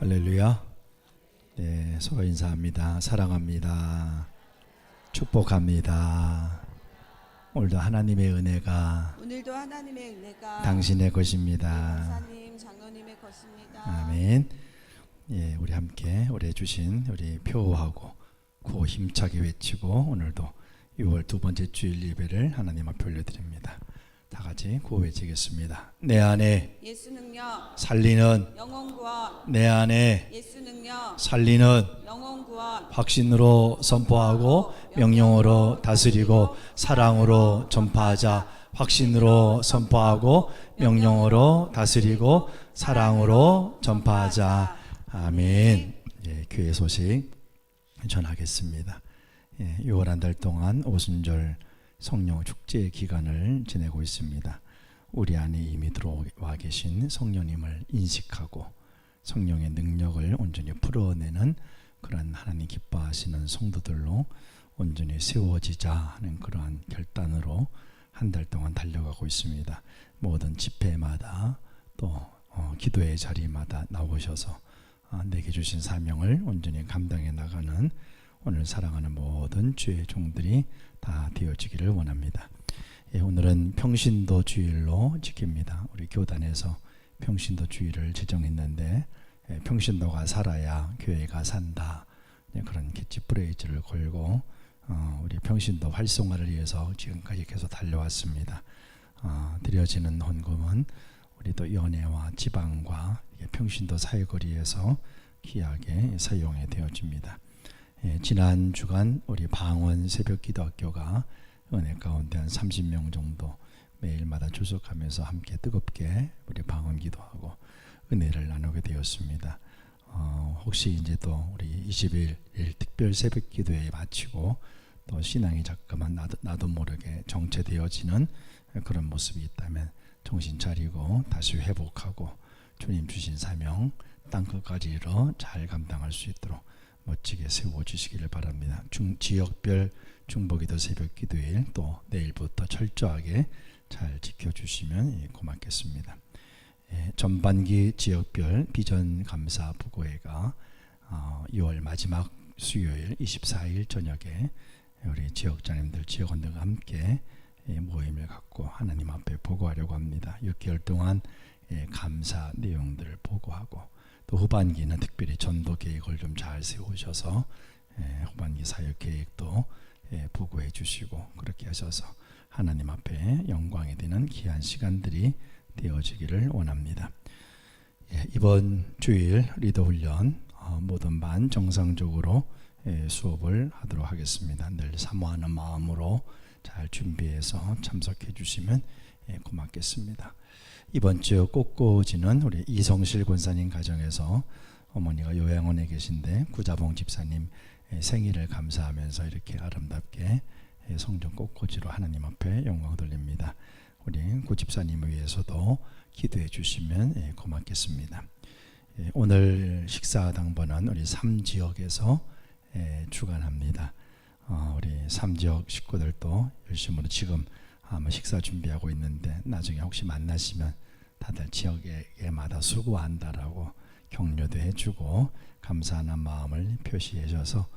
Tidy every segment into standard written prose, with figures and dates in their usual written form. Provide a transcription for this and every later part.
할렐루야. 네, 서로 인사합니다. 사랑합니다. 축복합니다. 오늘도 하나님의 은혜가 당신의 것입니다. 목사님, 장로님의 것입니다. 아멘. 예, 우리 함께 올해 주신 우리 표하고 구호 힘차게 외치고 오늘도 6월 두 번째 주일 예배를 하나님 앞에 올려드립니다. 다 같이 구호 외치겠습니다. 내 안에 예수 능력 살리는 영혼 구원, 내 안에 예수 능력 살리는 영혼 구원, 확신으로 선포하고 명령으로 다스리고 사랑으로 전파하자. 확신으로 선포하고 명령으로 다스리고 사랑으로 전파하자. 아멘. 예, 교회 소식 전하겠습니다. 예, 6월 한 달 동안 오순절 성령 축제 기간을 지내고 있습니다. 우리 안에 이미 들어와 계신 성령님을 인식하고 성령의 능력을 온전히 풀어내는 그런 하나님 기뻐하시는 성도들로 온전히 세워지자 하는 그러한 결단으로 한 달 동안 달려가고 있습니다. 모든 집회마다 또 기도의 자리마다 나오셔서 내게 주신 사명을 온전히 감당해 나가는 오늘 사랑하는 모든 주의 종들이 다 되어지기를 원합니다. 예, 오늘은 평신도 주일로 지킵니다. 우리 교단에서 평신도 주일을 제정했는데 평신도가 살아야 교회가 산다. 그런 캐치프레이즈를 걸고 우리 평신도 활성화를 위해서 지금까지 계속 달려왔습니다. 드려지는 헌금은 우리 또 연회와 지방과 평신도 사회거리에서 귀하게 사용이 되어집니다. 지난 주간 우리 방언 새벽기도학교가 은혜 가운데 한 30명 정도 매일마다 출석하면서 함께 뜨겁게 우리 방언 기도하고 은혜를 나누게 되었습니다. 혹시 이제 또 우리 20일 특별 새벽기도에 마치고 또 신앙이 잠깐만 나도 모르게 정체되어지는 그런 모습이 있다면 정신 차리고 다시 회복하고 주님 주신 사명 땅끝까지 이뤄 잘 감당할 수 있도록 멋지게 세워주시기를 바랍니다. 지역별 중보기도 새벽기도일 또 내일부터 철저하게 잘 지켜주시면 고맙겠습니다. 전반기 지역별 비전 감사 부고회가 2월 마지막 수요일 24일 저녁에 우리 지역장님들 지역원들과 함께 모임을 갖고 하나님 앞에 보고하려고 합니다. 6개월 동안 감사 내용들을 보고하고 또 후반기는 특별히 전도 계획을 좀 잘 세우셔서 후반기 사역 계획도 보고해 주시고 그렇게 하셔서 하나님 앞에 영광이 되는 귀한 시간들이 되어지기를 원합니다. 이번 주일 리더 훈련 모든 반 정상적으로 수업을 하도록 하겠습니다. 늘 사모하는 마음으로 잘 준비해서 참석해 주시면 고맙겠습니다. 이번 주 꽃꽂이는 우리 이성실 권사님 가정에서 어머니가 요양원에 계신데 구자봉 집사님 생일을 감사하면서 이렇게 아름답게 성전 꽃꽂이로 하나님 앞에 영광 돌립니다. 우리 구 집사님을 위해서도 기도해 주시면 고맙겠습니다. 오늘 식사 당번은 우리 3지역에서 주관합니다. 우리 3지역 식구들도 열심으로 지금 아마 식사 준비하고 있는데 나중에 혹시 만나시면 다들 지역에마다 수고한다라고 격려도 해주고 감사하는 마음을 표시해 주셔서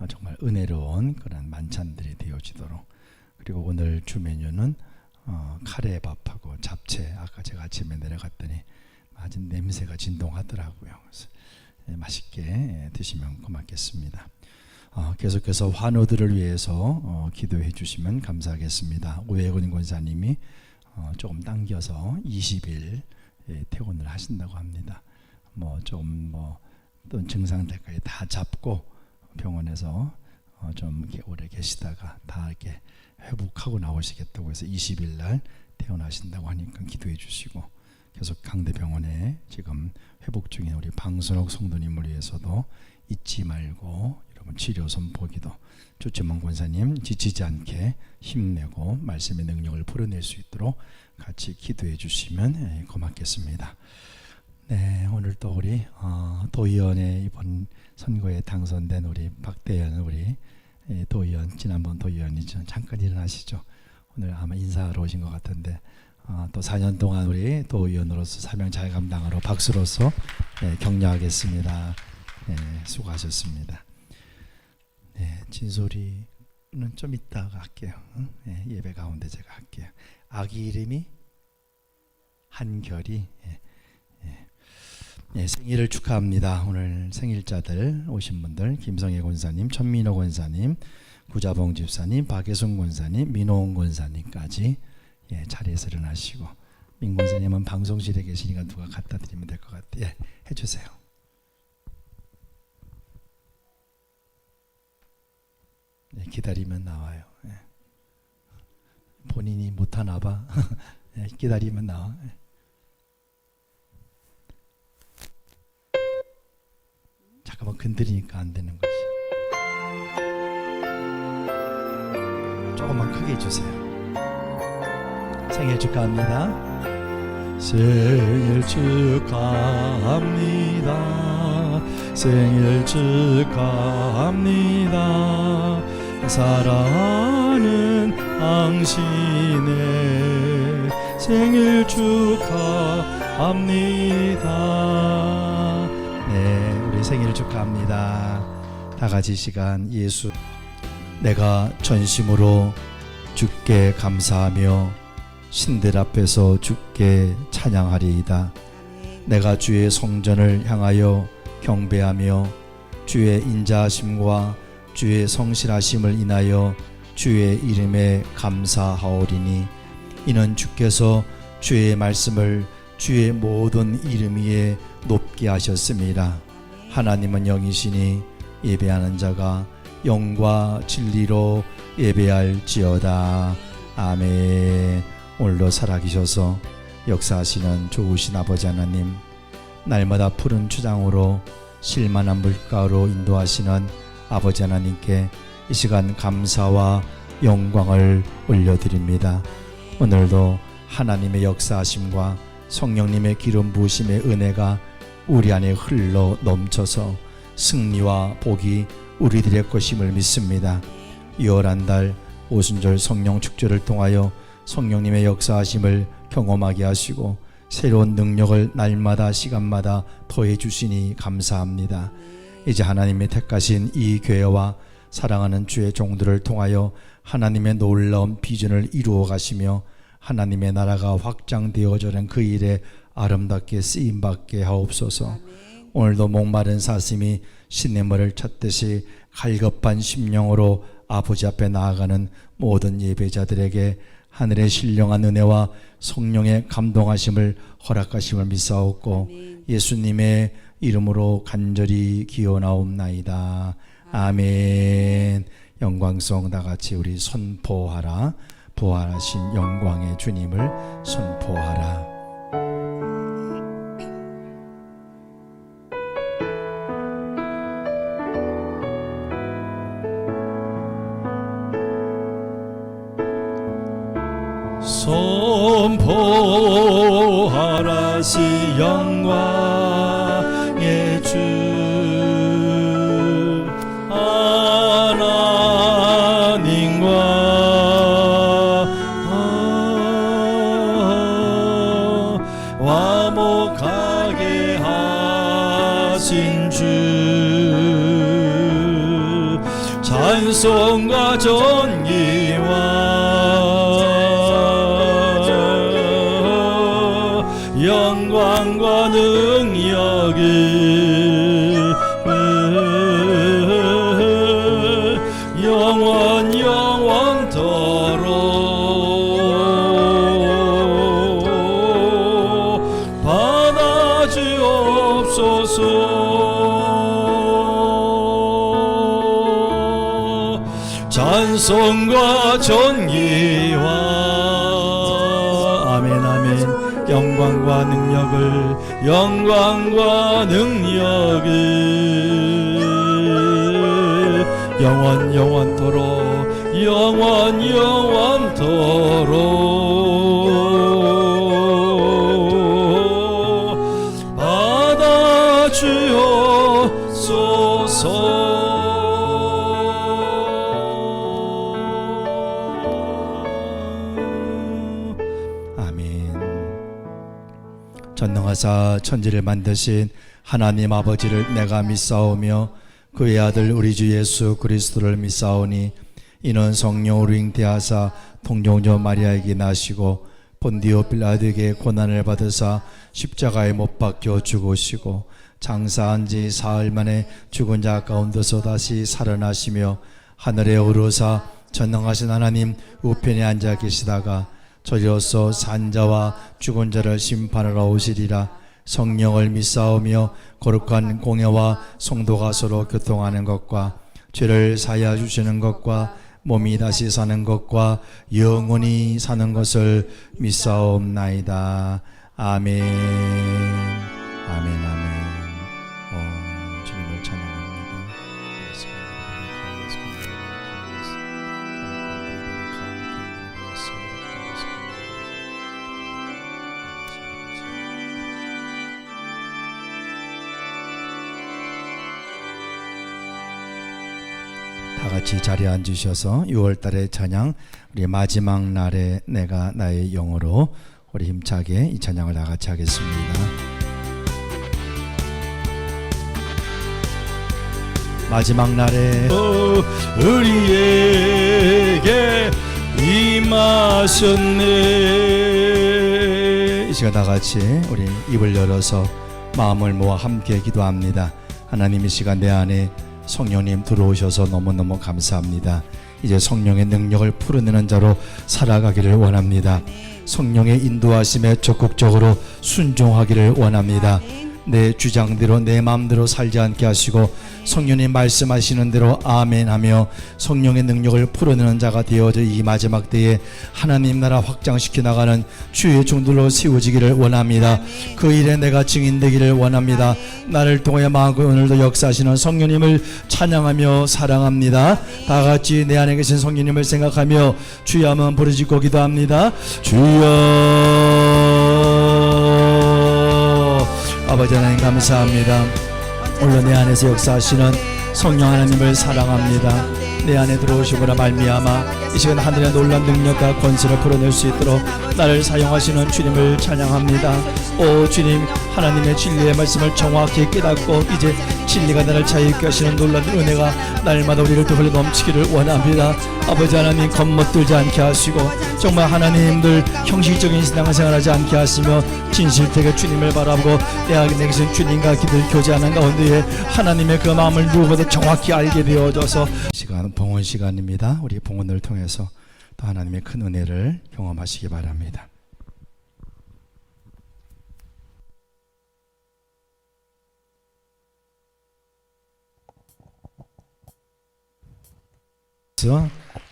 정말 은혜로운 그런 만찬들이 되어지도록. 그리고 오늘 주 메뉴는 카레밥하고 잡채. 아까 제가 아침에 내려갔더니 아주 냄새가 진동하더라고요. 그래서 맛있게 드시면 고맙겠습니다. 계속해서 환우들을 위해서 기도해 주시면 감사하겠습니다. 오해근 권사님이 조금 당겨서 20일 퇴원을 하신다고 합니다. 좀 어떤 증상들까지 다 잡고 병원에서 좀 이렇게 오래 계시다가 다 이렇게 회복하고 나오시겠다고 해서 20일 날 퇴원하신다고 하니까 기도해 주시고 계속 강대병원에 지금 회복 중인 우리 방순옥 성도님을 위해서도 잊지 말고 여러분 치료 선포기도 주치문 권사님 지치지 않게 힘내고 말씀의 능력을 풀어낼 수 있도록 같이 기도해 주시면 고맙겠습니다. 네, 오늘 또 우리 도의원에 이번 선거에 당선된 우리 박대현 우리 도의원 지난번 도의원이죠. 잠깐 일어나시죠. 오늘 아마 인사하러 오신 것 같은데 또 4년 동안 우리 도의원으로서 사명 잘 감당하러 박수로서 격려하겠습니다. 수고하셨습니다. 진솔이는 좀 이따가 할게요. 예배 가운데 제가 할게요. 아기 이름이 한결이. 생일을 축하합니다. 오늘 생일자들 오신 분들 김성애 권사님, 천민호 권사님, 구자봉 집사님, 박예순 권사님, 민호원 권사님까지 자리에서 일어나시고, 민 권사님은 방송실에 계시니까 누가 갖다 드리면 될 것 같아요. 해주세요. 기다리면 나와요. 본인이 못하나 봐. 기다리면 나와. 잠깐만 건드리니까 안 되는 거지. 조금만 크게 해주세요. 생일 축하합니다. 생일 축하합니다. 생일 축하합니다. 사랑하는 당신의 생일 축하합니다. 우리 생일 축하합니다. 다 같이 시간 예수. 내가 전심으로 주께 감사하며 신들 앞에서 주께 찬양하리이다. 내가 주의 성전을 향하여 경배하며 주의 인자하심과 주의 성실하심을 인하여 주의 이름에 감사하오리니, 이는 주께서 주의 말씀을 주의 모든 이름 위에 높게 하셨습니다. 하나님은 영이시니 예배하는 자가 영과 진리로 예배할지어다. 아멘. 오늘도 살아계셔서 역사하시는 좋으신 아버지 하나님, 날마다 푸른 추장으로 실만한 물가로 인도하시는 아버지 하나님께 이 시간 감사와 영광을 올려드립니다. 오늘도 하나님의 역사하심과 성령님의 기름 부으심의 은혜가 우리 안에 흘러 넘쳐서 승리와 복이 우리들의 것임을 믿습니다. 2월 한 달 오순절 성령 축제를 통하여 성령님의 역사하심을 경험하게 하시고 새로운 능력을 날마다 시간마다 더해 주시니 감사합니다. 이제 하나님의 택하신 이 교회와 사랑하는 주의 종들을 통하여 하나님의 놀라운 비전을 이루어 가시며 하나님의 나라가 확장되어져는 그 일에 아름답게 쓰임받게 하옵소서. 오늘도 목마른 사슴이 시냇물을 찾듯이 갈급한 심령으로 아버지 앞에 나아가는 모든 예배자들에게 하늘의 신령한 은혜와 성령의 감동하심을 허락하심을 믿사옵고 예수님의 이름으로 간절히 기원하옵나이다. 아멘. 영광송 다같이 우리 선포하라. 부활하신 영광의 주님을 선포하라. 선포하라 시 영광의 주 하나님과 화목하게 하신 주 찬송과 전기와 영광과 능력을 영원토록 받아주옵소서. 찬송과 전기와 아멘 아멘. 영광과 능력을 영원토록 받아주옵소서. 아멘. 전능하사 천지를 만드신 하나님 아버지를 내가 믿사오며 그의 아들 우리 주 예수 그리스도를 믿사오니 이는 성령으로 잉태하사 통정녀 마리아에게 나시고 본디오 빌라도에게 고난을 받으사 십자가에 못 박혀 죽으시고 장사한 지 사흘 만에 죽은 자 가운데서 다시 살아나시며 하늘에 오르사 전능하신 하나님 우편에 앉아 계시다가 저리로서 산자와 죽은 자를 심판하러 오시리라. 성령을 믿사오며 거룩한 공예와 성도가 서로 교통하는 것과 죄를 사하여 주시는 것과 몸이 다시 사는 것과 영원히 사는 것을 믿사옵나이다. 아멘. 아멘. 아멘. 주님을 찬양합니다. 다 같이 자리에 앉으셔서 6월달의 찬양 우리 마지막 날에 내가 나의 영으로 우리 힘차게 이 찬양을 다 같이 하겠습니다. 마지막 날에 우리에게 임하셨네. 이 시간 다 같이 우리 입을 열어서 마음을 모아 함께 기도합니다. 하나님 이 시간 내 안에 성령님 들어오셔서 너무너무 감사합니다. 이제 성령의 능력을 풀어내는 자로 살아가기를 원합니다. 성령의 인도하심에 적극적으로 순종하기를 원합니다. 내 주장대로 내 마음대로 살지 않게 하시고 성령님 말씀하시는 대로 아멘하며 성령의 능력을 풀어내는 자가 되어져 이 마지막 때에 하나님 나라 확장시켜 나가는 주의 종들로 세워지기를 원합니다. 그 일에 내가 증인되기를 원합니다. 나를 통해 마음과 오늘도 역사하시는 성령님을 찬양하며 사랑합니다. 다 같이 내 안에 계신 성령님을 생각하며 주여 한번 부르짖고 기도합니다. 주여. 아버지 하나님 감사합니다. 오늘 내 안에서 역사하시는 성령 하나님을 사랑합니다. 내 안에 들어오시거나 말미암아 이 시간 하늘의 놀라운 능력과 권세를 풀어낼 수 있도록 나를 사용하시는 주님을 찬양합니다. 오 주님, 하나님의 진리의 말씀을 정확히 깨닫고 이제 진리가 나를 자유케 하시는 놀라운 은혜가 날마다 우리를 더 흘러 넘치기를 원합니다. 아버지 하나님, 겁먹들지 않게 하시고 정말 하나님들 형식적인 신앙생활 하지 않게 하시며 진실되게 주님을 바라보고 내 안에 계신 주님과 기도를 교제하는 가운데에 하나님의 그 마음을 누구보다 정확히 알게 되어져서 시간은 봉헌 시간입니다. 우리 봉헌을 통해서 또 하나님의 큰 은혜를 경험하시기 바랍니다.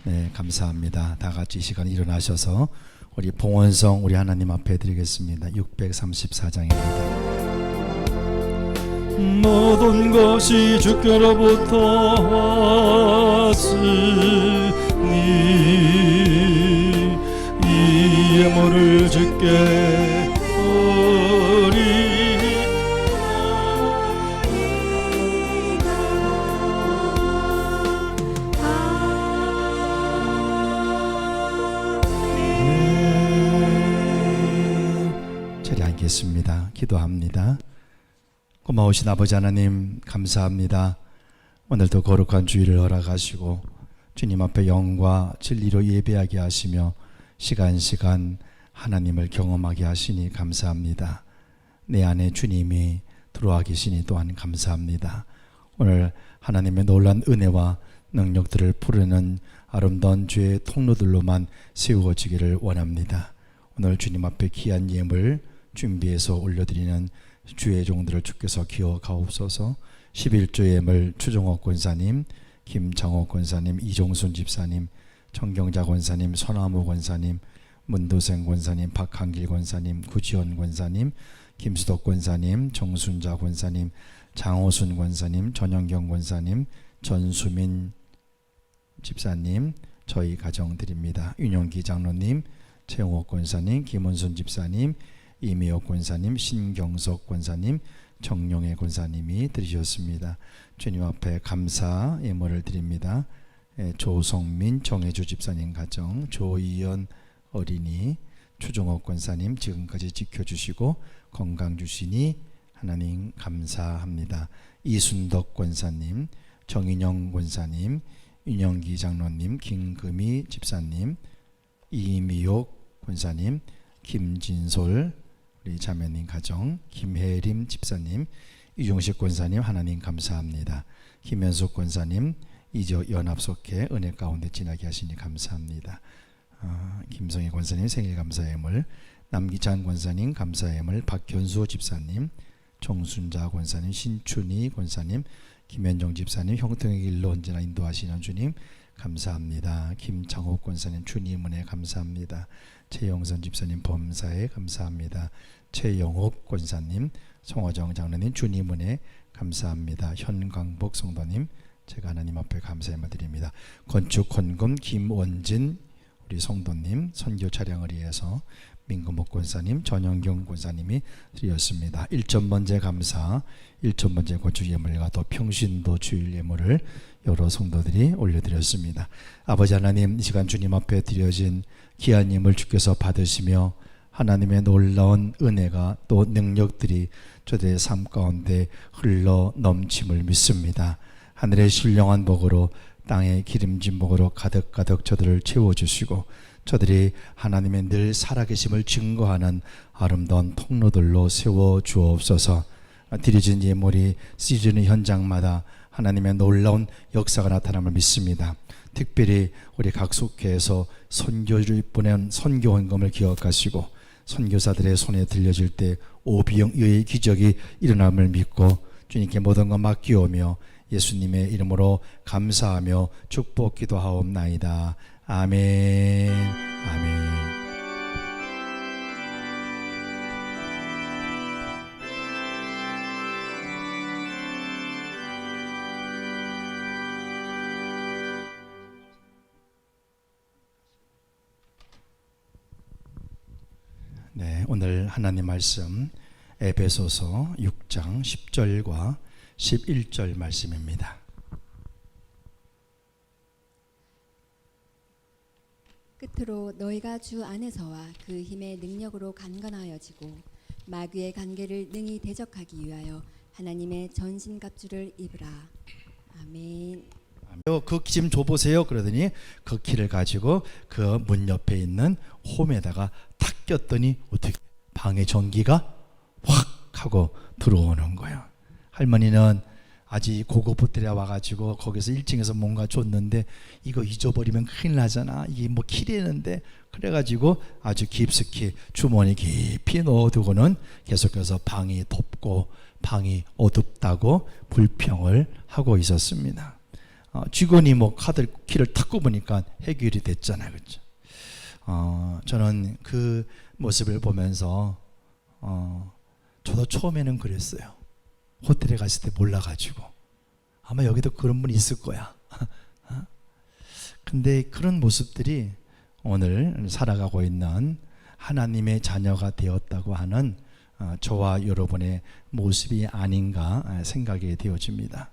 네, 감사합니다. 다 같이 이 시간 일어나셔서 우리 봉헌성 우리 하나님 앞에 드리겠습니다. 634장입니다. 모든 것이 주께로부터 왔으니 이 예물을 주께 드리리. 자리에 앉겠습니다. 기도합니다. 고마우신 아버지 하나님 감사합니다. 오늘도 거룩한 주일을 허락하시고 주님 앞에 영과 진리로 예배하게 하시며 시간 하나님을 경험하게 하시니 감사합니다. 내 안에 주님이 들어와 계시니 또한 감사합니다. 오늘 하나님의 놀라운 은혜와 능력들을 풀어내는 아름다운 주의 통로들로만 세워지기를 원합니다. 오늘 주님 앞에 귀한 예물 준비해서 올려드리는 주의 종들을 주께서 기억하옵소서. 11조 예물 추종옥 권사님, 김창옥 권사님, 이종순 집사님, 정경자 권사님, 손아무 권사님, 문도생 권사님, 박한길 권사님, 구지원 권사님, 김수덕 권사님, 정순자 권사님, 장호순 권사님, 전영경 권사님, 전수민 집사님, 저희 가정 드립니다. 윤용기 장로님, 최홍옥 권사님, 김원순 집사님, 이미옥 권사님, 신경석 권사님, 정용혜 권사님이 드리셨습니다. 주님 앞에 감사 예물을 드립니다. 조성민, 정혜주 집사님 가정, 조이연 어린이, 추종옥 권사님 지금까지 지켜주시고 건강 주시니 하나님 감사합니다. 이순덕 권사님, 정인영 권사님, 윤영기 장로님, 김금희 집사님, 이미옥 권사님, 김진솔 우리 자매님 가정, 김혜림 집사님, 이종식 권사님 하나님 감사합니다. 김현숙 권사님 이적 연합속회 은혜 가운데 지나게 하시니 감사합니다. 김성희 권사님 생일 감사의 예물, 남기찬 권사님 감사의 예물, 박현수 집사님, 정순자 권사님, 신춘희 권사님, 김현정 집사님 형통의 길로 언제나 인도하시는 주님 감사합니다. 김창옥 권사님 주님 은혜 감사합니다. 최영선 집사님 범사에 감사합니다. 최영옥 권사님, 송호정 장로님 주님 은혜 감사합니다. 현광복 성도님 제가 하나님 앞에 감사의 말 드립니다. 건축 헌금 김원진 우리 성도님 선교 차량을 위해서 민금옥 권사님, 전영경 권사님이 드렸습니다. 1,000번째 감사, 1,000번째 건축 예물과 또 평신도 주일 예물을 여러 성도들이 올려드렸습니다. 아버지 하나님, 이 시간 주님 앞에 드려진 귀한 예물 주께서 받으시며 하나님의 놀라운 은혜가 또 능력들이 저들의 삶 가운데 흘러 넘침을 믿습니다. 하늘의 신령한 복으로 땅의 기름진 복으로 가득가득 저들을 채워주시고 저들이 하나님의 늘 살아계심을 증거하는 아름다운 통로들로 세워주옵소서. 드려진 예물이 시즌 현장마다 하나님의 놀라운 역사가 나타남을 믿습니다. 특별히 우리 각 속회에서 선교를 보낸 선교 헌금을 기억하시고 선교사들의 손에 들려질 때 오비영의 기적이 일어남을 믿고 주님께 모든 것 맡기오며 예수님의 이름으로 감사하며 축복 기도하옵나이다. 아멘. 아멘. 네, 오늘 하나님 말씀 에베소서 6장 10절과 11절 말씀입니다. 끝으로 너희가 주 안에서와 그 힘의 능력으로 강건하여지고 마귀의 관계를 능히 대적하기 위하여 하나님의 전신갑주를 입으라. 아멘. 그 키 좀 줘보세요. 그러더니 그 키를 가지고 그 문 옆에 있는 홈에다가 탁 꼈더니 어떻게 방에 전기가 확 하고 들어오는 거예요. 할머니는 아직 고급 호텔에 와가지고 거기서 1층에서 뭔가 줬는데 이거 잊어버리면 큰일 나잖아. 이게 뭐 키래는데 그래가지고 아주 깊숙이 주머니 깊이 넣어두고는 계속해서 방이 덥고 방이 어둡다고 불평을 하고 있었습니다. 직원이 뭐 카드 키를 탁 꼽으니까 해결이 됐잖아요, 그렇죠? 저는 그 모습을 보면서 저도 처음에는 그랬어요. 호텔에 갔을 때 몰라가지고 아마 여기도 그런 분이 있을 거야. 근데 그런 모습들이 오늘 살아가고 있는 하나님의 자녀가 되었다고 하는 저와 여러분의 모습이 아닌가 생각이 되어집니다.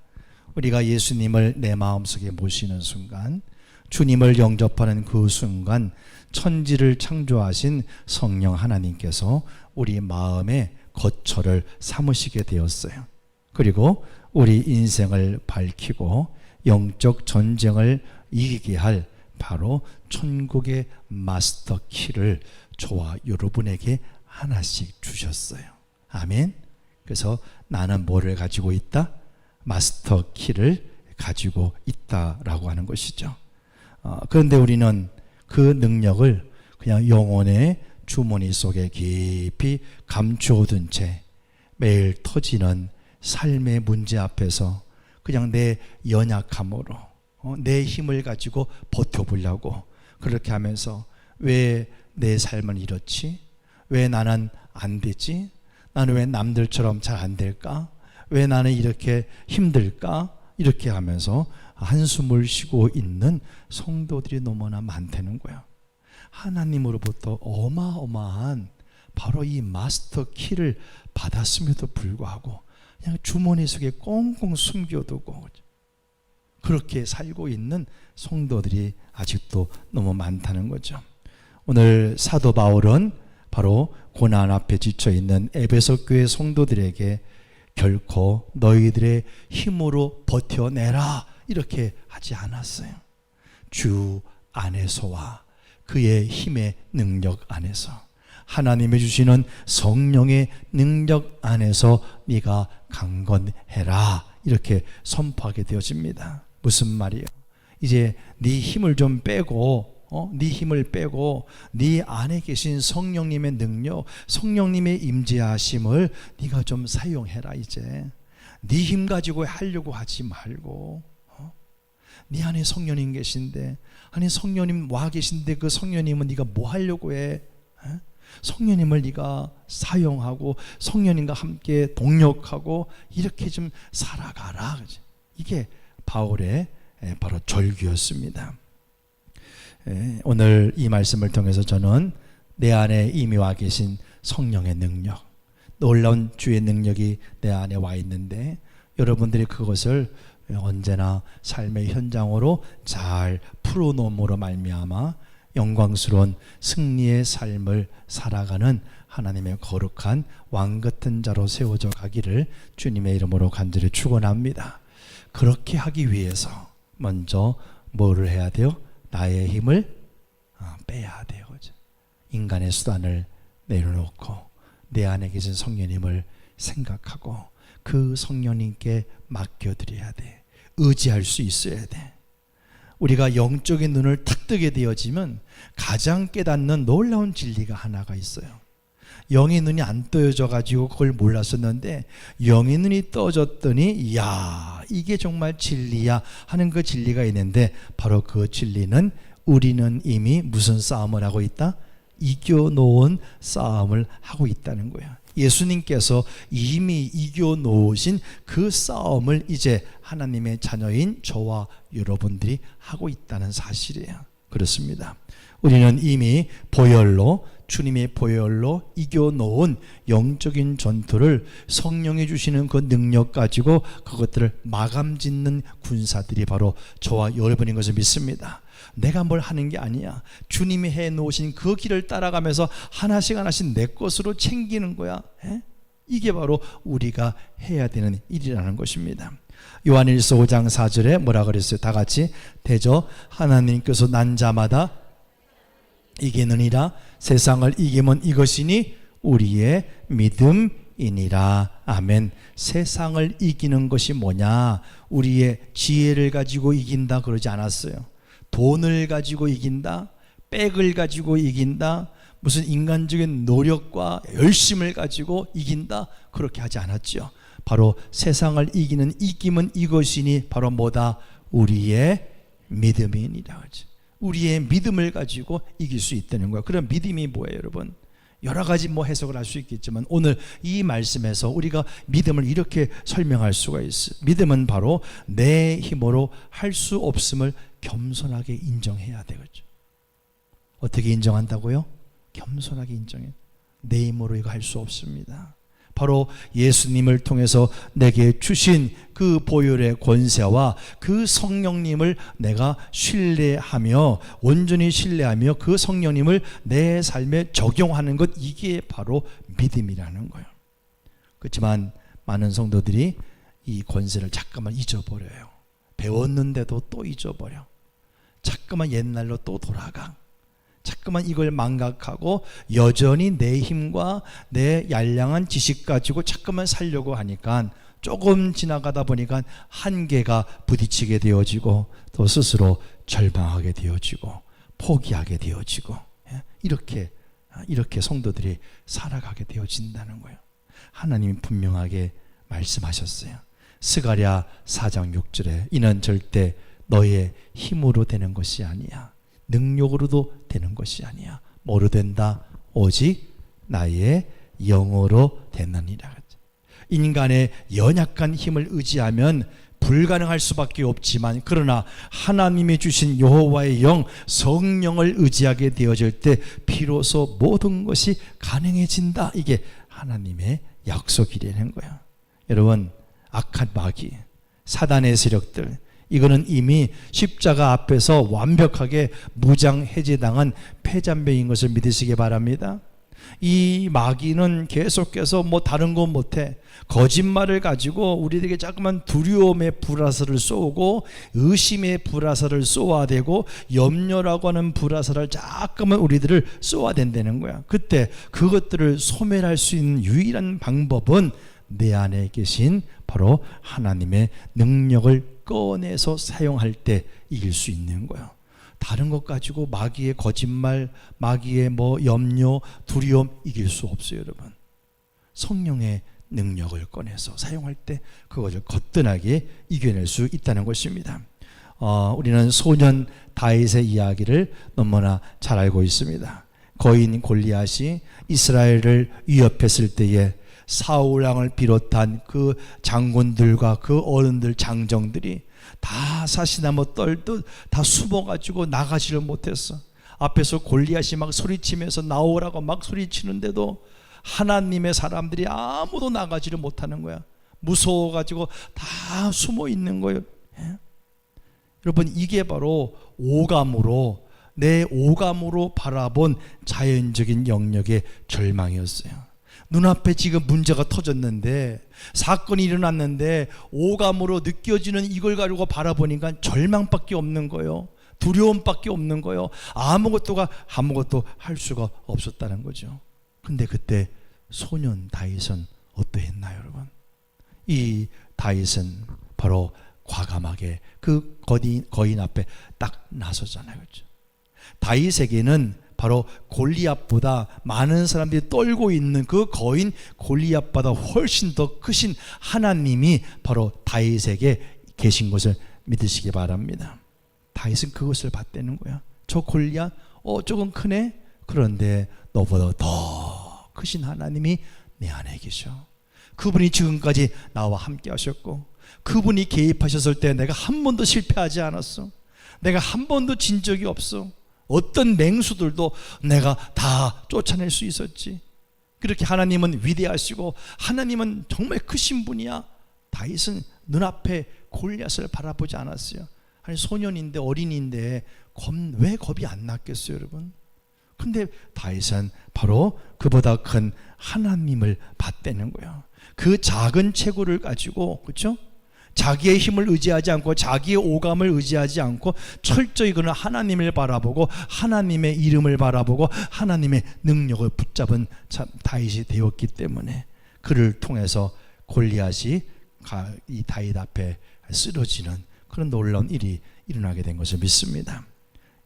우리가 예수님을 내 마음속에 모시는 순간, 주님을 영접하는 그 순간 천지를 창조하신 성령 하나님께서 우리 마음의 거처를 삼으시게 되었어요. 그리고 우리 인생을 밝히고 영적 전쟁을 이기게 할 바로 천국의 마스터 키를 저와 여러분에게 하나씩 주셨어요. 아멘. 그래서 나는 뭐를 가지고 있다? 마스터 키를 가지고 있다라고 하는 것이죠. 그런데 우리는 그 능력을 그냥 영혼의 주머니 속에 깊이 감추어둔 채 매일 터지는 삶의 문제 앞에서 그냥 내 연약함으로 내 힘을 가지고 버텨보려고 그렇게 하면서 왜 내 삶은 이렇지? 왜 나는 안 되지? 나는 왜 남들처럼 잘 안 될까? 왜 나는 이렇게 힘들까? 이렇게 하면서 한숨을 쉬고 있는 성도들이 너무나 많다는 거야. 하나님으로부터 어마어마한 바로 이 마스터 키를 받았음에도 불구하고 그냥 주머니 속에 꽁꽁 숨겨두고 그렇게 살고 있는 성도들이 아직도 너무 많다는 거죠. 오늘 사도 바울은 바로 고난 앞에 지쳐 있는 에베소 교회 성도들에게 결코 너희들의 힘으로 버텨내라 이렇게 하지 않았어요. 주 안에서와 그의 힘의 능력 안에서, 하나님이 주시는 성령의 능력 안에서 네가 강건해라 이렇게 선포하게 되어집니다. 무슨 말이에요? 이제 네 힘을 좀 빼고 네 힘을 빼고 네 안에 계신 성령님의 능력, 성령님의 임재하심을 네가 좀 사용해라. 이제 네 힘 가지고 하려고 하지 말고 네 안에 성령님 계신데, 아니 성령님 와 계신데 그 성령님은 네가 뭐 하려고 해? 성령님을 네가 사용하고 성령님과 함께 동력하고 이렇게 좀 살아가라. 이게 바울의 바로 절규였습니다. 오늘 이 말씀을 통해서 저는 내 안에 이미 와 계신 성령의 능력, 놀라운 주의 능력이 내 안에 와 있는데 여러분들이 그것을 언제나 삶의 현장으로 잘 풀어놓음으로 말미암아 영광스러운 승리의 삶을 살아가는 하나님의 거룩한 왕 같은 자로 세워져 가기를 주님의 이름으로 간절히 축원합니다. 그렇게 하기 위해서 먼저 뭐를 해야 돼요? 나의 힘을 빼야 돼요. 인간의 수단을 내려놓고 내 안에 계신 성령님을 생각하고 그 성령님께 맡겨드려야 돼. 의지할 수 있어야 돼. 우리가 영적인 눈을 탁 뜨게 되어지면 가장 깨닫는 놀라운 진리가 하나가 있어요. 영의 눈이 안 떠져 가지고 그걸 몰랐었는데 영의 눈이 떠졌더니 이야 이게 정말 진리야 하는 그 진리가 있는데, 바로 그 진리는 우리는 이미 무슨 싸움을 하고 있다? 이겨놓은 싸움을 하고 있다는 거야. 예수님께서 이미 이겨놓으신 그 싸움을 이제 하나님의 자녀인 저와 여러분들이 하고 있다는 사실이에요. 그렇습니다. 우리는 이미 보혈로, 주님의 보혈로 이겨놓은 영적인 전투를 성령이 주시는 그 능력 가지고 그것들을 마감짓는 군사들이 바로 저와 여러분인 것을 믿습니다. 내가 뭘 하는 게 아니야. 주님이 해놓으신 그 길을 따라가면서 하나씩 하나씩 내 것으로 챙기는 거야. 이게 바로 우리가 해야 되는 일이라는 것입니다. 요한일서 5장 4절에 뭐라 그랬어요? 다 같이 대저 하나님께서 난 자마다 이기느니라. 세상을 이기면 이것이니 우리의 믿음이니라. 아멘. 세상을 이기는 것이 뭐냐? 우리의 지혜를 가지고 이긴다 그러지 않았어요. 돈을 가지고 이긴다, 백을 가지고 이긴다, 무슨 인간적인 노력과 열심을 가지고 이긴다, 그렇게 하지 않았죠. 바로 세상을 이기는 이김은 이것이니 바로 뭐다? 우리의 믿음이니라. 우리의 믿음을 가지고 이길 수 있다는 거야. 그럼 믿음이 뭐예요, 여러분? 여러 가지 해석을 할 수 있겠지만 오늘 이 말씀에서 우리가 믿음을 이렇게 설명할 수가 있어요. 믿음은 바로 내 힘으로 할 수 없음을 겸손하게 인정해야 되겠죠. 어떻게 인정한다고요? 겸손하게 인정해. 내 힘으로 이거 할 수 없습니다. 바로 예수님을 통해서 내게 주신 그 보혈의 권세와 그 성령님을 내가 신뢰하며 온전히 신뢰하며 그 성령님을 내 삶에 적용하는 것, 이게 바로 믿음이라는 거예요. 그렇지만 많은 성도들이 이 권세를 잠깐만 잊어버려요. 배웠는데도 또 잊어버려. 자꾸만 옛날로 또 돌아가. 자꾸만 이걸 망각하고 여전히 내 힘과 내 얄량한 지식 가지고 자꾸만 살려고 하니까 조금 지나가다 보니까 한계가 부딪히게 되어지고 또 스스로 절망하게 되어지고 포기하게 되어지고 이렇게 성도들이 살아가게 되어진다는 거예요. 하나님이 분명하게 말씀하셨어요. 스가랴 4장 6절에 이는 절대 너의 힘으로 되는 것이 아니야. 능력으로도 되는 것이 아니야. 뭐로 된다? 오직 나의 영으로 되느니라. 인간의 연약한 힘을 의지하면 불가능할 수밖에 없지만, 그러나 하나님이 주신 여호와의 영, 성령을 의지하게 되어질 때 비로소 모든 것이 가능해진다. 이게 하나님의 약속이라는 거야. 여러분, 악한 마귀, 사단의 세력들, 이거는 이미 십자가 앞에서 완벽하게 무장 해제당한 패잔병인 것을 믿으시기 바랍니다. 이 마귀는 계속해서 뭐 다른 거 못해 거짓말을 가지고 우리에게 자꾸만 두려움의 불화살을 쏘고 의심의 불화살을 쏘아대고 염려라고 하는 불화살을 자꾸만 우리들을 쏘아댄다는 거야. 그때 그것들을 소멸할 수 있는 유일한 방법은 내 안에 계신 바로 하나님의 능력을 꺼내서 사용할 때 이길 수 있는 거야. 다른 것 가지고 마귀의 거짓말, 마귀의 뭐 염려, 두려움 이길 수 없어요, 여러분. 성령의 능력을 꺼내서 사용할 때 그것을 거뜬하게 이겨낼 수 있다는 것입니다. 우리는 소년 다윗의 이야기를 너무나 잘 알고 있습니다. 거인 골리앗이 이스라엘을 위협했을 때에 사울 왕을 비롯한 그 장군들과 그 어른들 장정들이 다 사시나무 떨듯 다 숨어가지고 나가지를 못했어. 앞에서 골리앗이 막 소리치면서 나오라고 막 소리치는데도 하나님의 사람들이 아무도 나가지를 못하는 거야. 무서워가지고 다 숨어 있는 거예요. 예? 여러분, 이게 바로 오감으로, 내 오감으로 바라본 자연적인 영역의 절망이었어요. 눈앞에 지금 문제가 터졌는데, 사건이 일어났는데 오감으로 느껴지는 이걸 가지고 바라보니까 절망밖에 없는 거예요. 두려움밖에 없는 거예요. 아무것도 할 수가 없었다는 거죠. 근데 그때 소년 다윗은 어떠했나요, 여러분? 이 다윗은 바로 과감하게 그 거인 앞에 딱 나서잖아요, 그렇죠? 다윗에게는 바로 골리앗보다 많은 사람들이 떨고 있는 그 거인 골리앗보다 훨씬 더 크신 하나님이 바로 다윗에게 계신 것을 믿으시기 바랍니다. 다윗은 그것을 봤다는 거야. 저 골리앗, 조금 크네? 그런데 너보다 더 크신 하나님이 내 안에 계셔. 그분이 지금까지 나와 함께 하셨고, 그분이 개입하셨을 때 내가 한 번도 실패하지 않았어. 내가 한 번도 진 적이 없어. 어떤 맹수들도 내가 다 쫓아낼 수 있었지. 그렇게 하나님은 위대하시고 하나님은 정말 크신 분이야. 다윗은 눈앞에 골리앗을 바라보지 않았어요. 아니, 소년인데, 어린이인데 왜 겁이 안 났겠어요, 여러분? 근데 다윗은 바로 그보다 큰 하나님을 봤다는 거예요. 그 작은 체구를 가지고, 그렇죠? 자기의 힘을 의지하지 않고 자기의 오감을 의지하지 않고 철저히 그는 하나님을 바라보고 하나님의 이름을 바라보고 하나님의 능력을 붙잡은 참 다윗이 되었기 때문에 그를 통해서 골리앗이 이 다윗 앞에 쓰러지는 그런 놀라운 일이 일어나게 된 것을 믿습니다.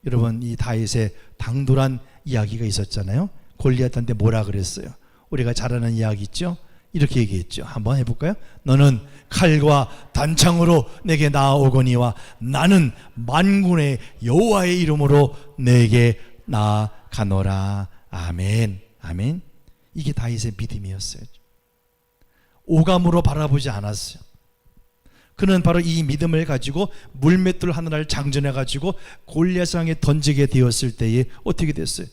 여러분, 이 다윗의 당돌한 이야기가 있었잖아요. 골리앗한테 뭐라 그랬어요? 우리가 잘 아는 이야기 있죠? 이렇게 얘기했죠. 한번 해볼까요? 너는 칼과 단창으로 내게 나아오거니와 나는 만군의 여호와의 이름으로 내게 나아가노라. 아멘. 아멘. 이게 다윗의 믿음이었어요. 오감으로 바라보지 않았어요. 그는 바로 이 믿음을 가지고 물맷돌 하나를 장전해 가지고 골리앗을 향해 던지게 되었을 때에 어떻게 됐어요?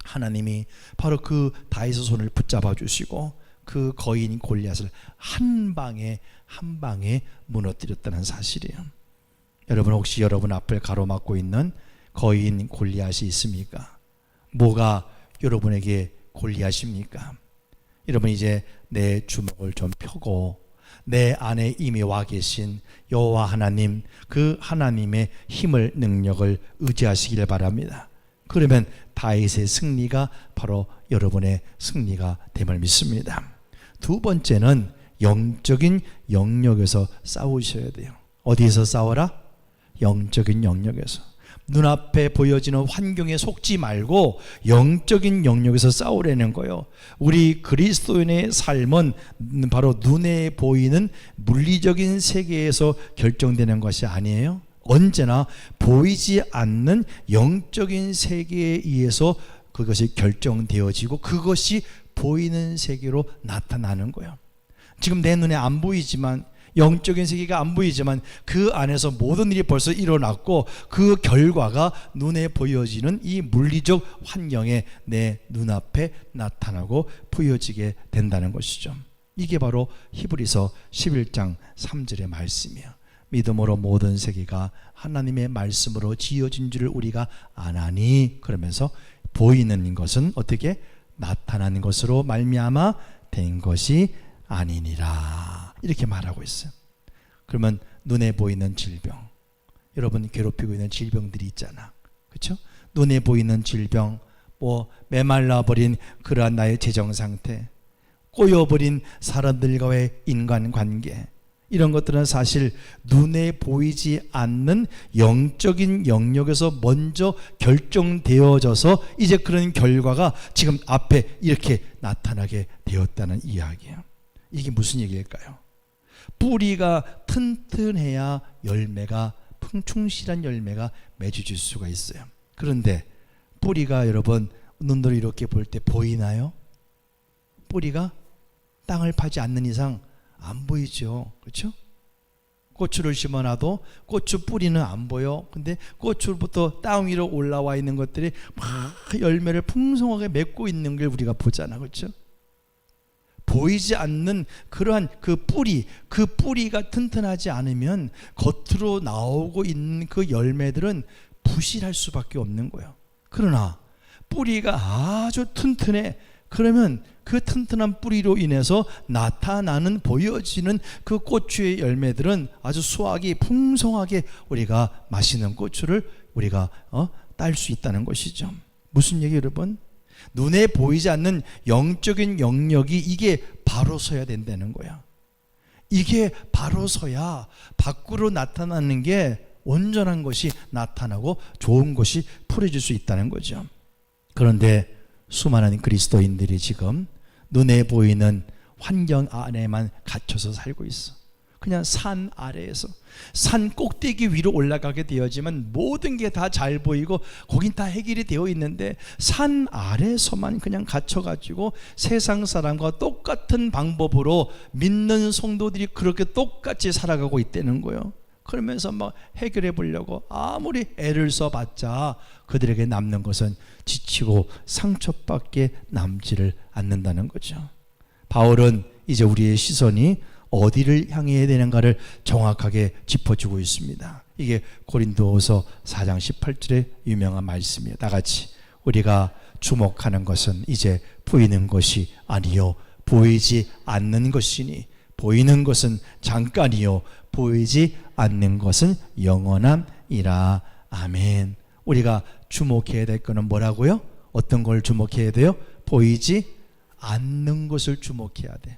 하나님이 바로 그 다윗의 손을 붙잡아 주시고 그 거인 골리앗을 한 방에 무너뜨렸다는 사실이에요. 여러분, 혹시 여러분 앞을 가로막고 있는 거인 골리앗이 있습니까? 뭐가 여러분에게 골리앗입니까? 여러분, 이제 내 주먹을 좀 펴고 내 안에 이미 와 계신 여호와 하나님, 그 하나님의 힘을, 능력을 의지하시기를 바랍니다. 그러면 다윗의 승리가 바로 여러분의 승리가 됨을 믿습니다. 두 번째는 영적인 영역에서 싸우셔야 돼요. 어디에서 싸워라? 영적인 영역에서. 눈앞에 보여지는 환경에 속지 말고 영적인 영역에서 싸우려는 거예요. 우리 그리스도인의 삶은 바로 눈에 보이는 물리적인 세계에서 결정되는 것이 아니에요. 언제나 보이지 않는 영적인 세계에 의해서 그것이 결정되어지고 그것이 보이는 세계로 나타나는 거예요. 지금 내 눈에 안 보이지만, 영적인 세계가 안 보이지만 그 안에서 모든 일이 벌써 일어났고 그 결과가 눈에 보여지는 이 물리적 환경에 내 눈앞에 나타나고 보여지게 된다는 것이죠. 이게 바로 히브리서 11장 3절의 말씀이에요. 믿음으로 모든 세계가 하나님의 말씀으로 지어진 줄을 우리가 아나니, 그러면서 보이는 것은 어떻게 나타난 것으로 말미암아 된 것이 아니니라, 이렇게 말하고 있어요. 그러면 눈에 보이는 질병, 여러분 괴롭히고 있는 질병들이 있잖아, 그렇죠? 눈에 보이는 질병, 뭐 메말라버린 그러한 나의 재정 상태, 꼬여버린 사람들과의 인간관계, 이런 것들은 사실 눈에 보이지 않는 영적인 영역에서 먼저 결정되어져서 이제 그런 결과가 지금 앞에 이렇게 나타나게 되었다는 이야기예요. 이게 무슨 얘기일까요? 뿌리가 튼튼해야 열매가, 충실한 열매가 맺어질 수가 있어요. 그런데 뿌리가 여러분 눈으로 이렇게 볼 때 보이나요? 뿌리가 땅을 파지 않는 이상 안 보이죠, 그렇죠? 고추를 심어놔도 고추 뿌리는 안 보여. 근데 고추부터 땅 위로 올라와 있는 것들이 막 열매를 풍성하게 맺고 있는 걸 우리가 보잖아, 그렇죠? 보이지 않는 그러한 그 뿌리가 튼튼하지 않으면 겉으로 나오고 있는 그 열매들은 부실할 수밖에 없는 거예요. 그러나 뿌리가 아주 튼튼해. 그러면 그 튼튼한 뿌리로 인해서 나타나는, 보여지는 그 고추의 열매들은 아주 수확이 풍성하게 우리가 맛있는 고추를 우리가 딸 수 있다는 것이죠. 무슨 얘기 여러분? 눈에 보이지 않는 영적인 영역이 이게 바로 서야 된다는 거야. 이게 바로 서야 밖으로 나타나는 게 온전한 것이 나타나고 좋은 것이 풀어질 수 있다는 거죠. 그런데 수많은 그리스도인들이 지금 눈에 보이는 환경 안에만 갇혀서 살고 있어. 그냥 산 아래에서, 산 꼭대기 위로 올라가게 되어지만 모든 게 다 잘 보이고 거긴 다 해결이 되어 있는데 산 아래에서만 그냥 갇혀가지고 세상 사람과 똑같은 방법으로 믿는 성도들이 그렇게 똑같이 살아가고 있다는 거예요. 그러면서 막 해결해 보려고 아무리 애를 써봤자 그들에게 남는 것은 지치고 상처밖에 남지를 않는다는 거죠. 바울은 이제 우리의 시선이 어디를 향해야 되는가를 정확하게 짚어주고 있습니다. 이게 고린도후서 4장 18절의 유명한 말씀이에요. 다 같이 우리가 주목하는 것은 이제 보이는 것이 아니요 보이지 않는 것이니, 보이는 것은 잠깐이요 보이지 않는 것은 영원함이라. 아멘. 우리가 주목해야 될 것은 뭐라고요? 어떤 걸 주목해야 돼요? 보이지 않는 것을 주목해야 돼.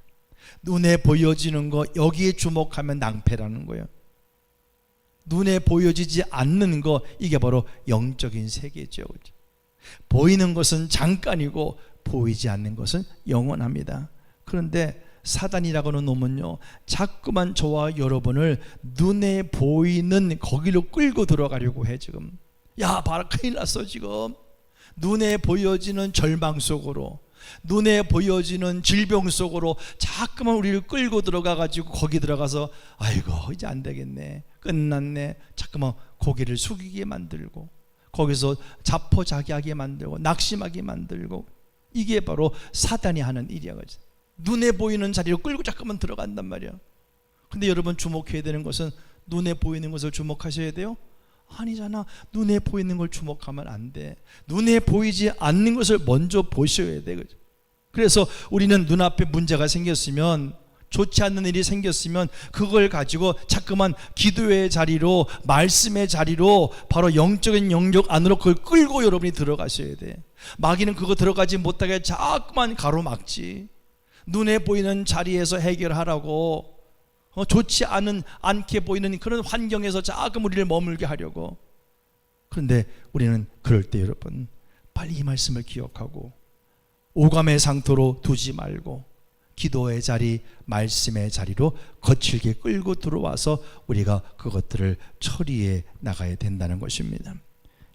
눈에 보여지는 거, 여기에 주목하면 낭패라는 거예요. 눈에 보여지지 않는 거, 이게 바로 영적인 세계죠. 보이는 것은 잠깐이고 보이지 않는 것은 영원합니다. 그런데 사단이라고는 놈은요, 자꾸만 저와 여러분을 눈에 보이는 거기로 끌고 들어가려고 해. 지금 야 봐라, 큰일 났어. 지금 눈에 보여지는 절망 속으로, 눈에 보여지는 질병 속으로 자꾸만 우리를 끌고 들어가가지고 거기 들어가서 아이고 이제 안 되겠네, 끝났네, 자꾸만 고개를 숙이게 만들고 거기서 자포자기하게 만들고 낙심하게 만들고, 이게 바로 사단이 하는 일이야. 그렇지? 눈에 보이는 자리로 끌고 자꾸만 들어간단 말이야. 근데 여러분 주목해야 되는 것은 눈에 보이는 것을 주목하셔야 돼요? 아니잖아. 눈에 보이는 걸 주목하면 안 돼. 눈에 보이지 않는 것을 먼저 보셔야 돼. 그래서 우리는 눈앞에 문제가 생겼으면, 좋지 않는 일이 생겼으면 그걸 가지고 자꾸만 기도의 자리로, 말씀의 자리로, 바로 영적인 영역 안으로 그걸 끌고 여러분이 들어가셔야 돼. 마귀는 그거 들어가지 못하게 자꾸만 가로막지. 눈에 보이는 자리에서 해결하라고, 좋지 않게 보이는 그런 환경에서 자꾸 우리를 머물게 하려고. 그런데 우리는 그럴 때 여러분 빨리 이 말씀을 기억하고 오감의 상토로 두지 말고 기도의 자리, 말씀의 자리로 거칠게 끌고 들어와서 우리가 그것들을 처리해 나가야 된다는 것입니다.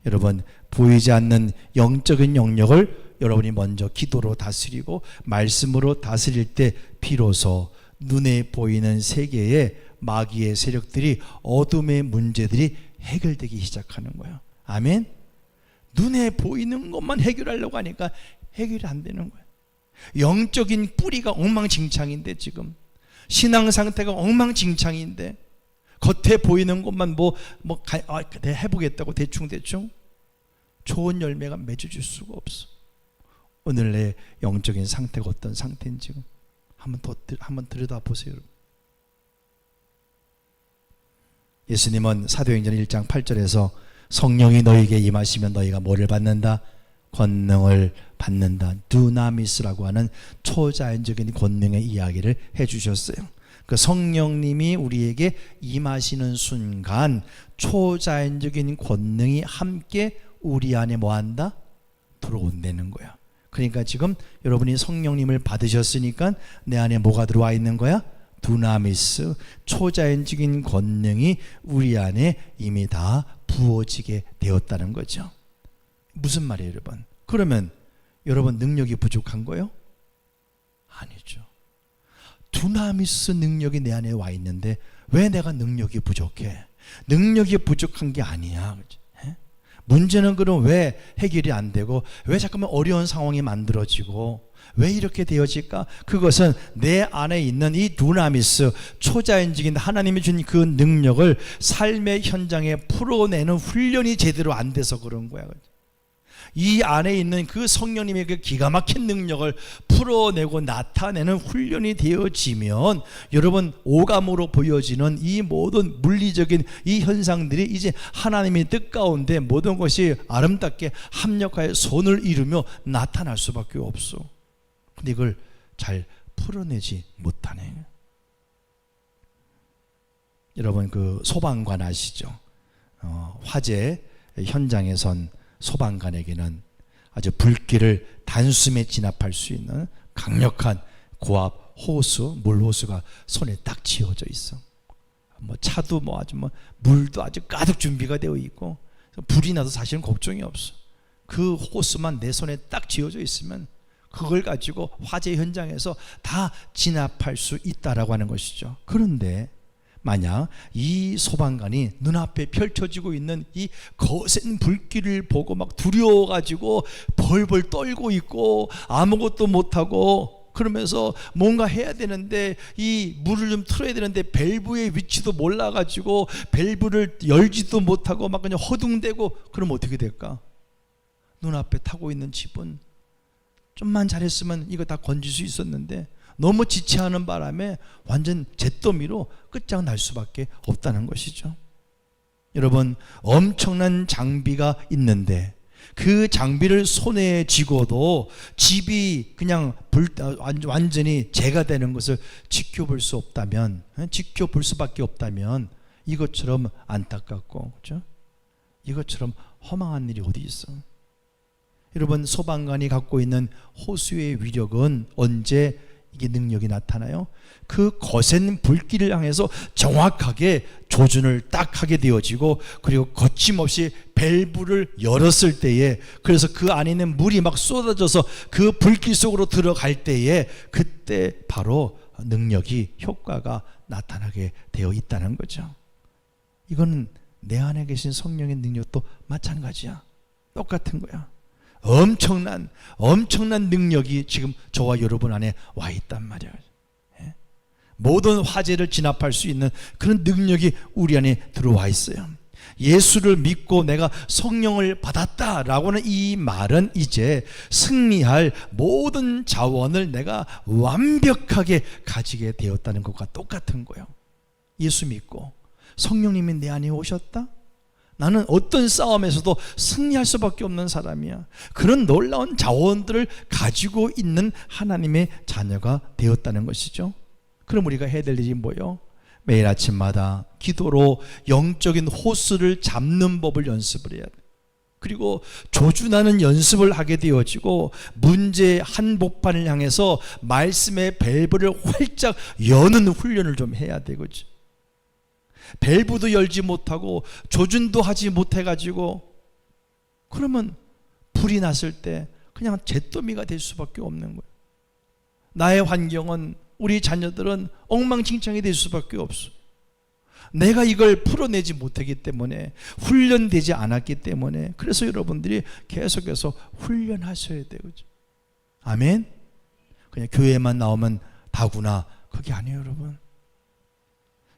여러분, 보이지 않는 영적인 영역을 여러분이 먼저 기도로 다스리고 말씀으로 다스릴 때 비로소 눈에 보이는 세계의 마귀의 세력들이, 어둠의 문제들이 해결되기 시작하는 거예요. 아멘. 눈에 보이는 것만 해결하려고 하니까 해결이 안 되는 거예요. 영적인 뿌리가 엉망진창인데, 지금 신앙 상태가 엉망진창인데 겉에 보이는 것만 내가 해보겠다고 대충 좋은 열매가 맺어줄 수가 없어. 오늘 내 영적인 상태가 어떤 상태인지 한번 들여다보세요. 예수님은 사도행전 1장 8절에서 성령이 너희에게 임하시면 너희가 뭐를 받는다? 권능을 받는다. 두나미스라고 하는 초자연적인 권능의 이야기를 해주셨어요. 그 성령님이 우리에게 임하시는 순간 초자연적인 권능이 함께 우리 안에 뭐한다? 들어온다는 거야. 그러니까 지금 여러분이 성령님을 받으셨으니까 내 안에 뭐가 들어와 있는 거야? 두나미스, 초자연적인 권능이 우리 안에 이미 다 부어지게 되었다는 거죠. 무슨 말이에요, 여러분? 그러면 여러분 능력이 부족한 거예요? 아니죠. 두나미스 능력이 내 안에 와 있는데 왜 내가 능력이 부족해? 능력이 부족한 게 아니야. 문제는 그럼 왜 해결이 안 되고 왜 자꾸만 어려운 상황이 만들어지고 왜 이렇게 되어질까? 그것은 내 안에 있는 이 두나미스, 초자연적인 하나님이 준 그 능력을 삶의 현장에 풀어내는 훈련이 제대로 안 돼서 그런 거야. 이 안에 있는 그 성령님의 그 기가 막힌 능력을 풀어내고 나타내는 훈련이 되어지면 여러분 오감으로 보여지는 이 모든 물리적인 이 현상들이 이제 하나님의 뜻 가운데 모든 것이 아름답게 합력하여 선을 이루며 나타날 수밖에 없어. 근데 이걸 잘 풀어내지 못하네. 여러분 그 소방관 아시죠? 화재 현장에선 소방관에게는 아주 불길을 단숨에 진압할 수 있는 강력한 고압 호수, 물호수가 손에 딱 쥐어져 있어. 차도 물도 아주 가득 준비가 되어 있고 불이 나도 사실은 걱정이 없어. 그 호수만 내 손에 딱 쥐어져 있으면 그걸 가지고 화재 현장에서 다 진압할 수 있다라고 하는 것이죠. 그런데 만약 이 소방관이 눈앞에 펼쳐지고 있는 이 거센 불길을 보고 막 두려워가지고 벌벌 떨고 있고 아무것도 못하고 그러면서 뭔가 해야 되는데 이 물을 좀 틀어야 되는데 밸브의 위치도 몰라가지고 밸브를 열지도 못하고 막 그냥 허둥대고 그럼 어떻게 될까? 눈앞에 타고 있는 집은 좀만 잘했으면 이거 다 건질 수 있었는데 너무 지체하는 바람에 완전 잿더미로 끝장날 수밖에 없다는 것이죠. 여러분 엄청난 장비가 있는데 그 장비를 손에 쥐고도 집이 그냥 완전히 재가 되는 것을 지켜볼 수 없다면, 지켜볼 수밖에 없다면 이것처럼 안타깝고 그렇죠? 이것처럼 허망한 일이 어디 있어? 여러분 소방관이 갖고 있는 호수의 위력은 언제 이게 능력이 나타나요? 그 거센 불길을 향해서 정확하게 조준을 딱 하게 되어지고 그리고 거침없이 밸브를 열었을 때에 그래서 그 안에 있는 물이 막 쏟아져서 그 불길 속으로 들어갈 때에 그때 바로 능력이 효과가 나타나게 되어 있다는 거죠. 이거는 내 안에 계신 성령의 능력도 마찬가지야. 똑같은 거야. 엄청난 능력이 지금 저와 여러분 안에 와 있단 말이야. 모든 화재를 진압할 수 있는 그런 능력이 우리 안에 들어와 있어요. 예수를 믿고 내가 성령을 받았다라고 하는 이 말은 이제 승리할 모든 자원을 내가 완벽하게 가지게 되었다는 것과 똑같은 거예요. 예수 믿고 성령님이 내 안에 오셨다? 나는 어떤 싸움에서도 승리할 수밖에 없는 사람이야. 그런 놀라운 자원들을 가지고 있는 하나님의 자녀가 되었다는 것이죠. 그럼 우리가 해야 될 일이 뭐예요? 매일 아침마다 기도로 영적인 호수를 잡는 법을 연습을 해야 돼. 그리고 조준하는 연습을 하게 되어지고 문제의 한복판을 향해서 말씀의 밸브를 활짝 여는 훈련을 좀 해야 되거든요. 밸브도 열지 못하고 조준도 하지 못해가지고 그러면 불이 났을 때 그냥 잿더미가 될 수밖에 없는 거예요. 나의 환경은 우리 자녀들은 엉망진창이 될 수밖에 없어. 내가 이걸 풀어내지 못하기 때문에 훈련되지 않았기 때문에 그래서 여러분들이 계속해서 훈련하셔야 돼요. 아멘? 그냥 교회만 나오면 다구나 그게 아니에요 여러분.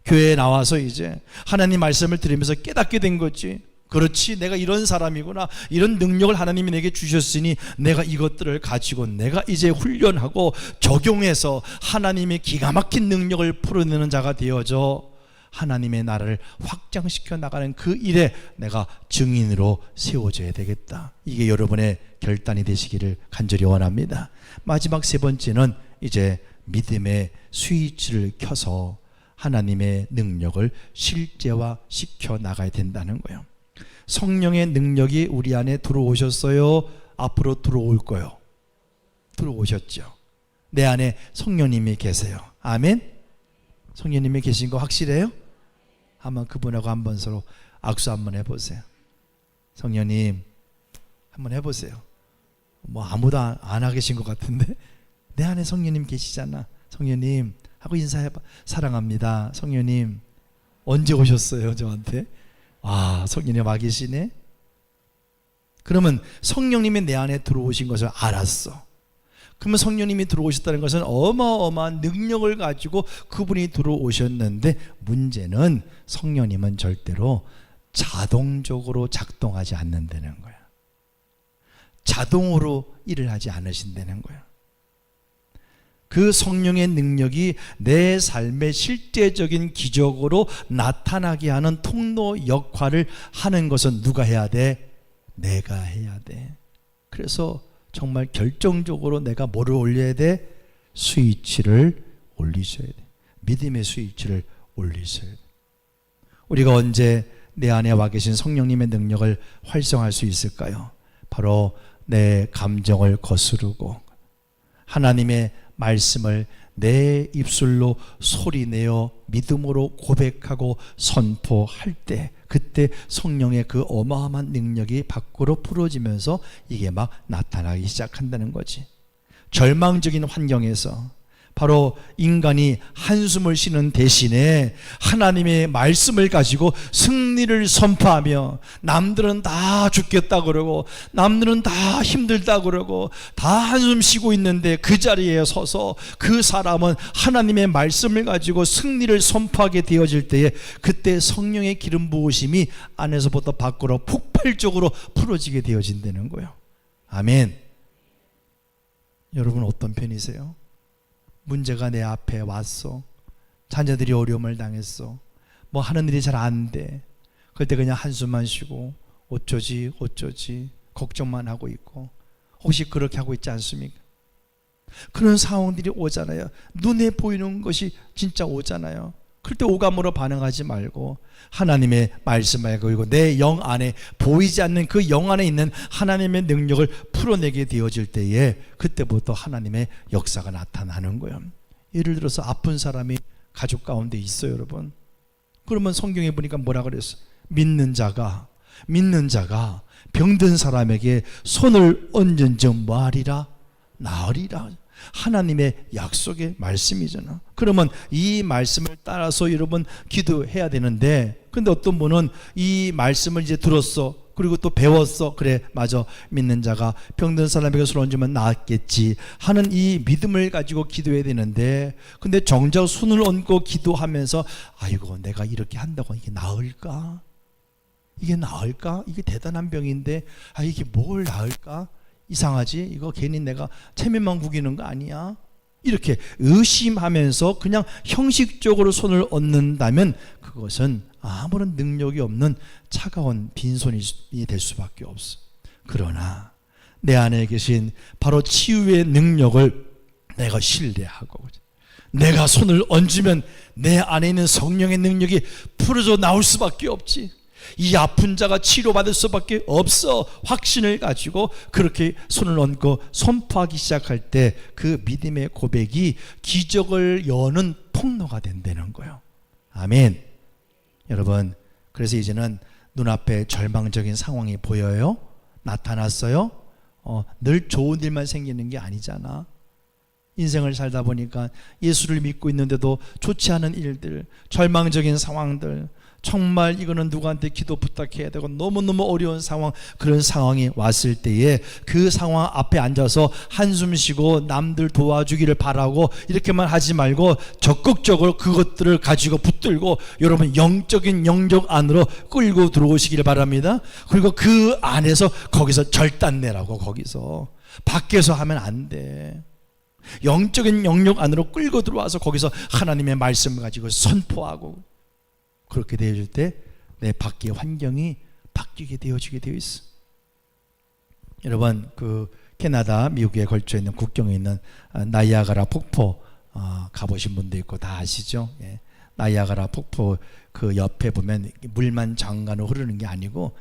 교회에 나와서 이제 하나님 말씀을 들으면서 깨닫게 된 거지. 그렇지, 내가 이런 사람이구나, 이런 능력을 하나님이 내게 주셨으니 내가 이것들을 가지고 내가 이제 훈련하고 적용해서 하나님의 기가 막힌 능력을 풀어내는 자가 되어져 하나님의 나라를 확장시켜 나가는 그 일에 내가 증인으로 세워져야 되겠다. 이게 여러분의 결단이 되시기를 간절히 원합니다. 마지막 세 번째는 이제 믿음의 스위치를 켜서 하나님의 능력을 실제화시켜 나가야 된다는 거예요. 성령의 능력이 우리 안에 들어오셨어요? 앞으로 들어올 거요? 들어오셨죠. 내 안에 성령님이 계세요. 아멘? 성령님이 계신 거 확실해요? 한번 그분하고 한번 서로 악수 한번 해보세요. 성령님 한번 해보세요. 뭐 아무도 안 하고 계신 것 같은데 내 안에 성령님 계시잖아. 성령님 하고 인사해봐. 사랑합니다. 성령님 언제 오셨어요 저한테? 아, 성령님 와 계시네. 그러면 성령님이 내 안에 들어오신 것을 알았어. 그러면 성령님이 들어오셨다는 것은 어마어마한 능력을 가지고 그분이 들어오셨는데, 문제는 성령님은 절대로 자동적으로 작동하지 않는다는 거야. 자동으로 일을 하지 않으신다는 거야. 그 성령의 능력이 내 삶의 실제적인 기적으로 나타나게 하는 통로 역할을 하는 것은 누가 해야 돼? 내가 해야 돼. 그래서 정말 결정적으로 내가 뭐를 올려야 돼? 스위치를 올리셔야 돼. 믿음의 스위치를 올리셔야 돼. 우리가 언제 내 안에 와 계신 성령님의 능력을 활성화할 수 있을까요? 바로 내 감정을 거스르고 하나님의 말씀을 내 입술로 소리내어 믿음으로 고백하고 선포할 때, 그때 성령의 그 어마어마한 능력이 밖으로 풀어지면서 이게 막 나타나기 시작한다는 거지. 절망적인 환경에서 바로 인간이 한숨을 쉬는 대신에 하나님의 말씀을 가지고 승리를 선포하며, 남들은 다 죽겠다 그러고 남들은 다 힘들다 그러고 다 한숨 쉬고 있는데 그 자리에 서서 그 사람은 하나님의 말씀을 가지고 승리를 선포하게 되어질 때에, 그때 성령의 기름 부으심이 안에서부터 밖으로 폭발적으로 풀어지게 되어진다는 거예요. 아멘. 여러분 어떤 편이세요? 문제가 내 앞에 왔어. 자녀들이 어려움을 당했어. 뭐 하는 일이 잘 안 돼. 그때 그냥 한숨만 쉬고 어쩌지 걱정만 하고 있고, 혹시 그렇게 하고 있지 않습니까? 그런 상황들이 오잖아요. 눈에 보이는 것이 진짜 오잖아요. 그럴 때 오감으로 반응하지 말고 하나님의 말씀을, 그리고 내 영 안에 보이지 않는 그 영 안에 있는 하나님의 능력을 풀어내게 되어질 때에, 그때부터 하나님의 역사가 나타나는 거예요. 예를 들어서 아픈 사람이 가족 가운데 있어요, 여러분. 그러면 성경에 보니까 뭐라 그랬어? 믿는 자가 병든 사람에게 손을 얹은 즉 뭐하리라? 나으리라. 하나님의 약속의 말씀이잖아. 그러면 이 말씀을 따라서 여러분 기도해야 되는데, 근데 어떤 분은 이 말씀을 이제 들었어. 그리고 또 배웠어. 그래, 맞아. 믿는 자가 병든 사람에게 손을 얹으면 나았겠지 하는 이 믿음을 가지고 기도해야 되는데, 근데 정작 손을 얹고 기도하면서 아이고 내가 이렇게 한다고 이게 나을까? 이게 나을까? 이게 대단한 병인데 이게 뭘 나을까? 이상하지? 이거 괜히 내가 체면만 구기는 거 아니야? 이렇게 의심하면서 그냥 형식적으로 손을 얹는다면 그것은 아무런 능력이 없는 차가운 빈손이 될 수밖에 없어. 그러나 내 안에 계신 바로 치유의 능력을 내가 신뢰하고, 내가 손을 얹으면 내 안에 있는 성령의 능력이 풀어져 나올 수밖에 없지. 이 아픈 자가 치료받을 수밖에 없어. 확신을 가지고 그렇게 손을 얹고 선포하기 시작할 때 그 믿음의 고백이 기적을 여는 통로가 된다는 거예요. 아멘. 여러분, 그래서 이제는 눈앞에 절망적인 상황이 보여요? 나타났어요? 늘 좋은 일만 생기는 게 아니잖아. 인생을 살다 보니까 예수를 믿고 있는데도 좋지 않은 일들, 절망적인 상황들, 정말 이거는 누구한테 기도 부탁해야 되고 너무너무 어려운 상황, 그런 상황이 왔을 때에 그 상황 앞에 앉아서 한숨 쉬고 남들 도와주기를 바라고 이렇게만 하지 말고 적극적으로 그것들을 가지고 붙들고 여러분 영적인 영역 안으로 끌고 들어오시기를 바랍니다. 그리고 그 안에서 거기서 절단내라고, 거기서 밖에서 하면 안 돼. 영적인 영역 안으로 끌고 들어와서 거기서 하나님의 말씀을 가지고 선포하고, 그렇게 되어질 때 내 밖의 환경이 바뀌게 되어지게 되어 있어. 여러분, 그 캐나다, 미국에 걸쳐 있는 국경에 있는 나이아가라 폭포 가보신 분도 있고 다 아시죠? 예. 나이아가라 폭포 그 옆에 보면 물만 장관으로 흐르는 게 아니고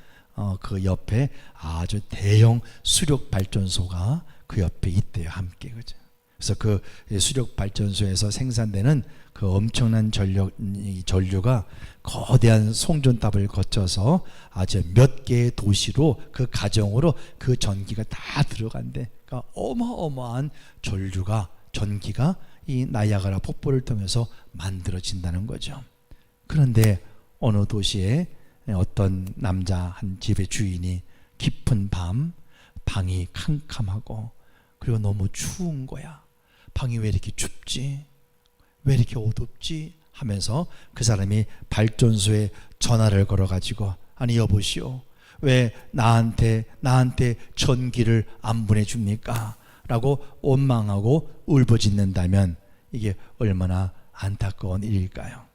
그 옆에 아주 대형 수력 발전소가 그 옆에 있대요, 함께. 그죠? 그래서 그 수력 발전소에서 생산되는 그 엄청난 전류가 거대한 송전탑을 거쳐서 아주 몇 개의 도시로, 그 가정으로 그 전기가 다 들어간대. 그러니까 어마어마한 전기가 이 나이아가라 폭포를 통해서 만들어진다는 거죠. 그런데 어느 도시에 어떤 남자 한 집의 주인이 깊은 밤 방이 캄캄하고 그리고 너무 추운 거야. 방이 왜 이렇게 춥지? 왜 이렇게 어둡지? 하면서 그 사람이 발전소에 전화를 걸어가지고, 아니 여보시오, 왜 나한테 전기를 안 보내줍니까? 라고 원망하고 울부짖는다면 이게 얼마나 안타까운 일일까요?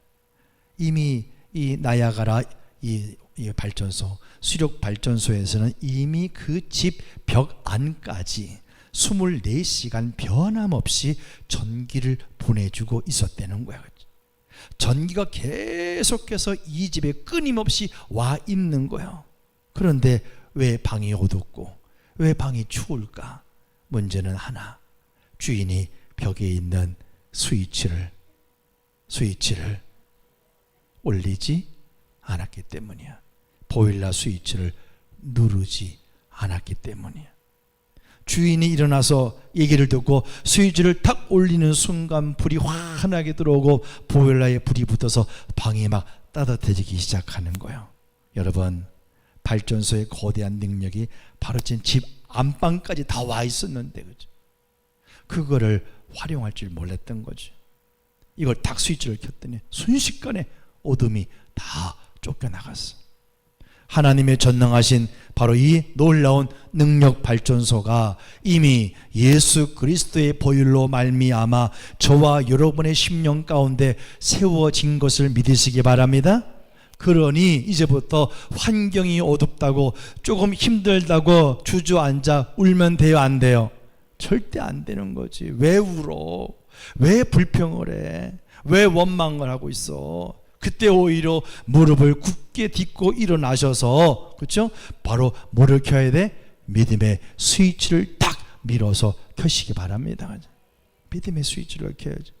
이미 이 나이아가라 이 발전소, 수력 발전소에서는 이미 그 집 벽 안까지 24시간 변함없이 전기를 보내주고 있었다는 거야. 전기가 계속해서 이 집에 끊임없이 와 있는 거예요. 그런데 왜 방이 어둡고 왜 방이 추울까? 문제는 하나, 주인이 벽에 있는 스위치를 올리지 않았기 때문이야. 보일러 스위치를 누르지 않았기 때문이야. 주인이 일어나서 얘기를 듣고 스위치를 탁 올리는 순간 불이 환하게 들어오고 보일러에 불이 붙어서 방이 막 따뜻해지기 시작하는 거예요. 여러분, 발전소의 거대한 능력이 바로 집 안방까지 다 와 있었는데, 그죠? 그거를 활용할 줄 몰랐던 거죠. 이걸 딱 스위치를 켰더니 순식간에 어둠이 다 쫓겨나갔어. 하나님의 전능하신 바로 이 놀라운 능력 발전소가 이미 예수 그리스도의 보혈로 말미암아 저와 여러분의 심령 가운데 세워진 것을 믿으시기 바랍니다. 그러니 이제부터 환경이 어둡다고 조금 힘들다고 주저앉아 울면 돼요, 안 돼요? 절대 안 되는 거지. 왜 울어? 왜 불평을 해? 왜 원망을 하고 있어? 그때 오히려 무릎을 굳게 딛고 일어나셔서, 그렇죠? 바로 뭐를 켜야 돼? 믿음의 스위치를 딱 밀어서 켜시기 바랍니다. 믿음의 스위치를 켜야죠.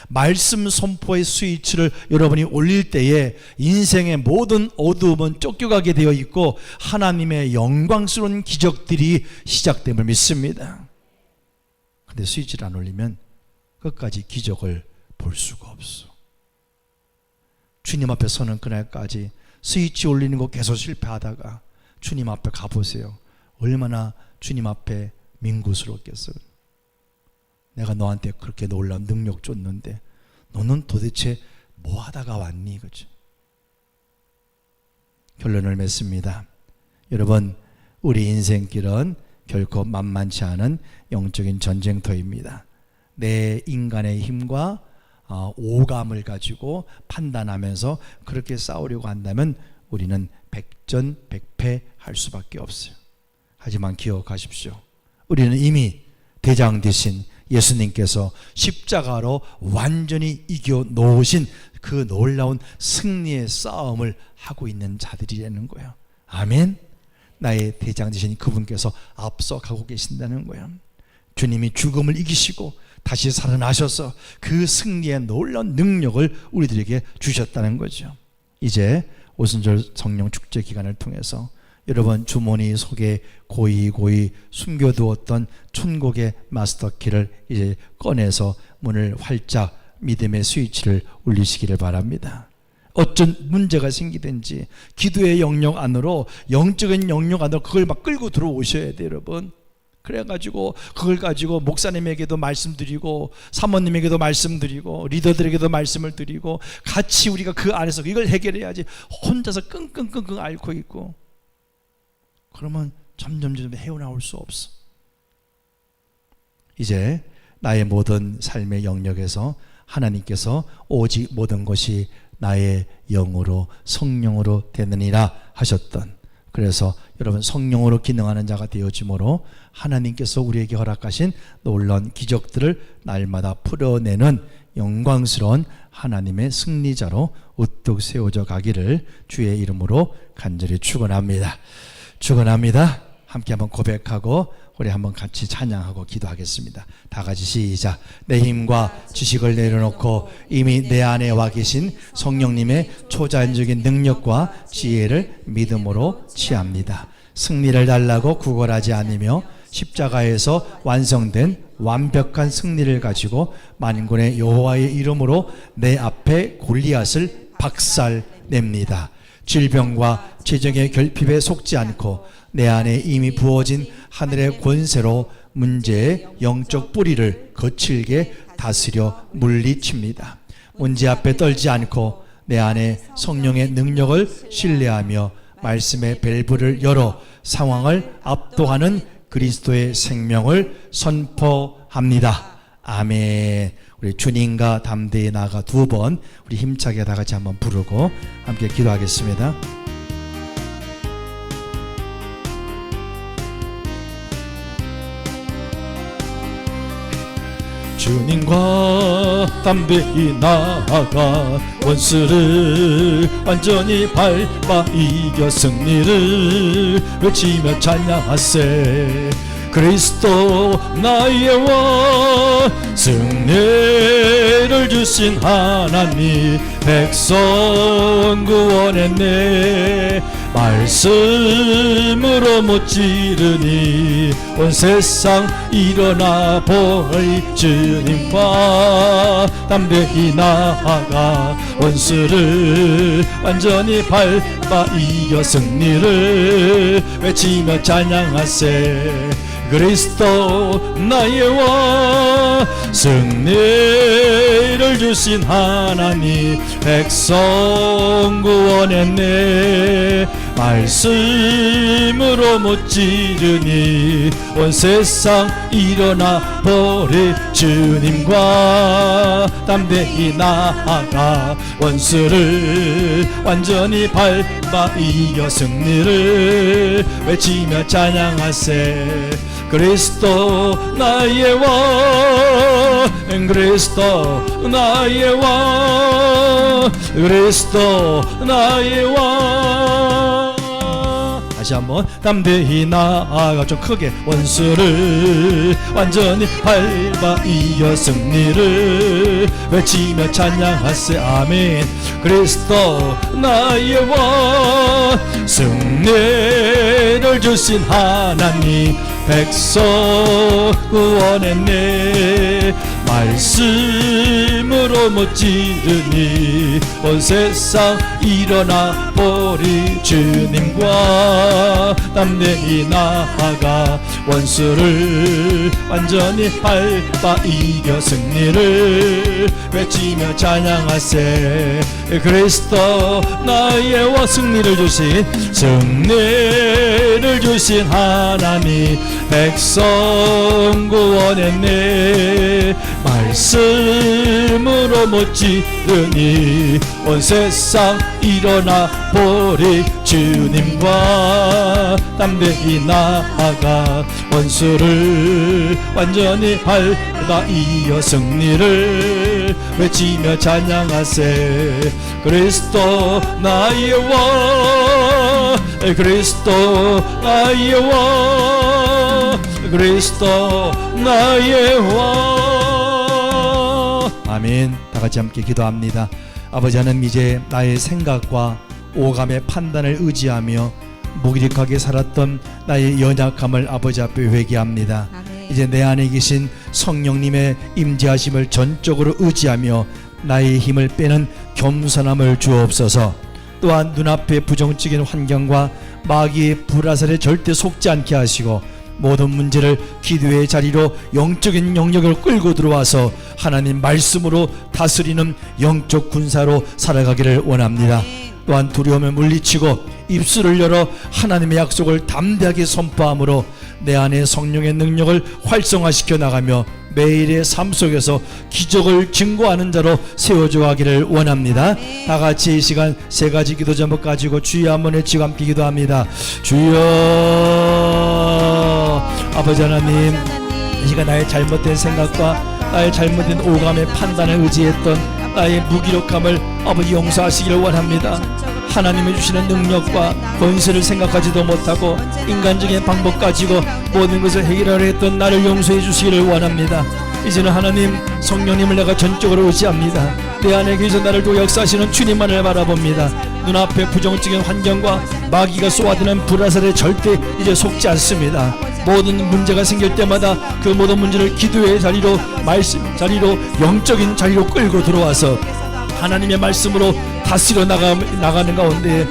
말씀 선포의 스위치를 여러분이 올릴 때에 인생의 모든 어두움은 쫓겨가게 되어 있고 하나님의 영광스러운 기적들이 시작됨을 믿습니다. 근데 스위치를 안 올리면 끝까지 기적을 볼 수가 없어. 주님 앞에 서는 그날까지 스위치 올리는 거 계속 실패하다가 주님 앞에 가보세요. 얼마나 주님 앞에 민구스럽겠어요. 내가 너한테 그렇게 놀라운 능력 줬는데 너는 도대체 뭐 하다가 왔니? 그죠? 결론을 맺습니다. 여러분, 우리 인생길은 결코 만만치 않은 영적인 전쟁터입니다. 내 인간의 힘과 오감을 가지고 판단하면서 그렇게 싸우려고 한다면 우리는 백전백패할 수밖에 없어요. 하지만 기억하십시오. 우리는 이미 대장 되신 예수님께서 십자가로 완전히 이겨 놓으신 그 놀라운 승리의 싸움을 하고 있는 자들이라는 거예요. 아멘. 나의 대장 되신 그분께서 앞서가고 계신다는 거예요. 주님이 죽음을 이기시고 다시 살아나셔서 그 승리의 놀라운 능력을 우리들에게 주셨다는 거죠. 이제 오순절 성령 축제 기간을 통해서 여러분 주머니 속에 고이 숨겨두었던 천국의 마스터키를 이제 꺼내서 문을 활짝 믿음의 스위치를 올리시기를 바랍니다. 어쩐 문제가 생기든지 기도의 영역 안으로, 영적인 영역 안으로 그걸 막 끌고 들어오셔야 돼요, 여러분. 그래가지고 그걸 가지고 목사님에게도 말씀드리고 사모님에게도 말씀드리고 리더들에게도 말씀을 드리고 같이 우리가 그 안에서 이걸 해결해야지. 혼자서 끙끙끙끙 앓고 있고 그러면 점점 헤어나올 수 없어. 이제 나의 모든 삶의 영역에서 하나님께서 오직 모든 것이 나의 영으로 성령으로 되느니라 하셨던, 그래서 여러분 성령으로 기능하는 자가 되어지므로 하나님께서 우리에게 허락하신 놀라운 기적들을 날마다 풀어내는 영광스러운 하나님의 승리자로 우뚝 세워져 가기를 주의 이름으로 간절히 축원합니다. 축원합니다. 함께 한번 고백하고 우리 한번 같이 찬양하고 기도하겠습니다. 다 같이 시작. 내 힘과 지식을 내려놓고 이미 내 안에 와 계신 성령님의 초자연적인 능력과 지혜를 믿음으로 취합니다. 승리를 달라고 구걸하지 않으며 십자가에서 완성된 완벽한 승리를 가지고 만군의 여호와의 이름으로 내 앞에 골리앗을 박살냅니다. 질병과 재정의 결핍에 속지 않고 내 안에 이미 부어진 하늘의 권세로 문제의 영적 뿌리를 거칠게 다스려 물리칩니다. 문제 앞에 떨지 않고 내 안에 성령의 능력을 신뢰하며 말씀의 밸브를 열어 상황을 압도하는 그리스도의 생명을 선포합니다. 아멘. 우리 주님과 담대히 나아가 두 번 우리 힘차게 다 같이 한번 부르고 함께 기도하겠습니다. 주님과 담대히 나아가 원수를 완전히 밟아 이겨 승리를 외치며 찬양하세. 그리스도 나의 왕, 승리를 주신 하나님, 백성 구원했네. 말씀으로 못 지르니 온 세상 일어나 보이. 주님과 담대히 나아가 원수를 완전히 밟아 이겨 승리를 외치며 찬양하세. 그리스도 나의 왕, 승리를 주신 하나님, 백성 구원했네. 말씀으로 못 지르니 온 세상 일어나 보리. 주님과 담대히 나아가 원수를 완전히 밟아 이겨 승리를 외치며 찬양하세. 그리스도 나의 왕, 그리스도 나의 왕, 그리스도 나의 왕. 다시 한번 담대히 나아가 좀 크게. 원수를 완전히 밟아 이겨 승리를 외치며 찬양하세. 아멘. 그리스도 나의 왕, 승리를 주신 하나님, 백성 구원했네. 말씀으로 못 지르니 온 세상 일어나 보리. 주님과 담대히 나아가 원수를 완전히 밟아 이겨 승리를 외치며 찬양하세. 그리스도 나의 왕, 승리를 주신 하나님, 백성 구원했네. 말씀으로 못 지르니 온 세상 일어나 보리. 주님과 담대히 나아가 원수를 완전히 밟아 이겨 승리를 외치며 찬양하세. 그리스도 나의 왕, 그리스도 나의 왕, 그리스도 나의 왕. 아멘. 다 같이 함께 기도합니다. 아버지 하나님, 이제 나의 생각과 오감의 판단을 의지하며 무기력하게 살았던 나의 연약함을 아버지 앞에 회개합니다. 아멘. 이제 내 안에 계신 성령님의 임재하심을 전적으로 의지하며 나의 힘을 빼는 겸손함을 주옵소서. 또한 눈앞의 부정적인 환경과 마귀의 불화살에 절대 속지 않게 하시고 모든 문제를 기도의 자리로 영적인 영역을 끌고 들어와서 하나님 말씀으로 다스리는 영적 군사로 살아가기를 원합니다. 또한 두려움을 물리치고 입술을 열어 하나님의 약속을 담대하게 선포함으로 내 안에 성령의 능력을 활성화시켜 나가며 매일의 삶 속에서 기적을 증거하는 자로 세워져 가기를 원합니다. 다 같이 이 시간 세 가지 기도 제목 가지고 주여 한번 외치고 함께 기도합니다. 주여, 아버지 하나님, 이 시간 나의 잘못된 생각과 나의 잘못된 오감의 판단에 의지했던 나의 무기력함을 아버지 용서하시기를 원합니다. 하나님이 주시는 능력과 권세를 생각하지도 못하고 인간적인 방법 가지고 모든 것을 해결하려 했던 나를 용서해 주시기를 원합니다. 이제는 하나님 성령님을 내가 전적으로 의지합니다. 내 안에 계셔 나를 또 역사하시는 주님만을 바라봅니다. 눈앞에 부정적인 환경과 마귀가 쏘아드는 불화살에 절대 이제 속지 않습니다. 모든 문제가 생길 때마다 그 모든 문제를 기도의 자리로, 말씀 자리로, 영적인 자리로 끌고 들어와서 하나님의 말씀으로 다스려 나가는 가운데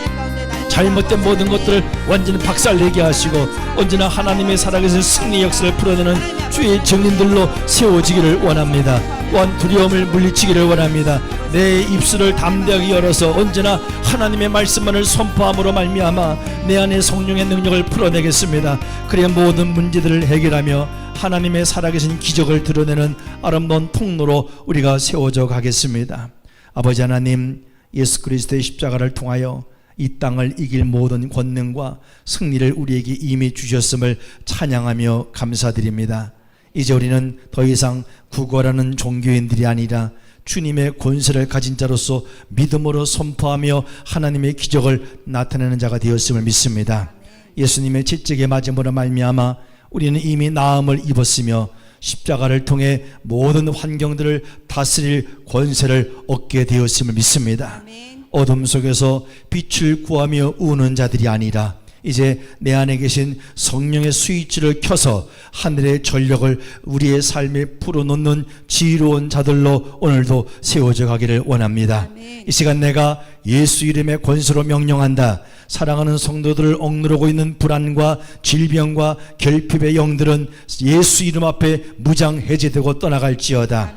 잘못된 모든 것들을 완전히 박살내게 하시고 언제나 하나님의 살아계신 승리 역사를 풀어내는 주의 증인들로 세워지기를 원합니다. 또한 두려움을 물리치기를 원합니다. 내 입술을 담대하게 열어서 언제나 하나님의 말씀만을 선포함으로 말미암아 내 안에 성령의 능력을 풀어내겠습니다. 그래야 모든 문제들을 해결하며 하나님의 살아계신 기적을 드러내는 아름다운 통로로 우리가 세워져 가겠습니다. 아버지 하나님, 예수 그리스도의 십자가를 통하여 이 땅을 이길 모든 권능과 승리를 우리에게 이미 주셨음을 찬양하며 감사드립니다. 이제 우리는 더 이상 구걸하는 종교인들이 아니라 주님의 권세를 가진 자로서 믿음으로 선포하며 하나님의 기적을 나타내는 자가 되었음을 믿습니다. 예수님의 채찍에 맞음으로 말미암아 우리는 이미 나음을 입었으며 십자가를 통해 모든 환경들을 다스릴 권세를 얻게 되었음을 믿습니다. 어둠 속에서 빛을 구하며 우는 자들이 아니라 이제 내 안에 계신 성령의 스위치를 켜서 하늘의 전력을 우리의 삶에 풀어놓는 지혜로운 자들로 오늘도 세워져 가기를 원합니다. 이 시간 내가 예수 이름의 권세로 명령한다. 사랑하는 성도들을 억누르고 있는 불안과 질병과 결핍의 영들은 예수 이름 앞에 무장 해제되고 떠나갈지어다.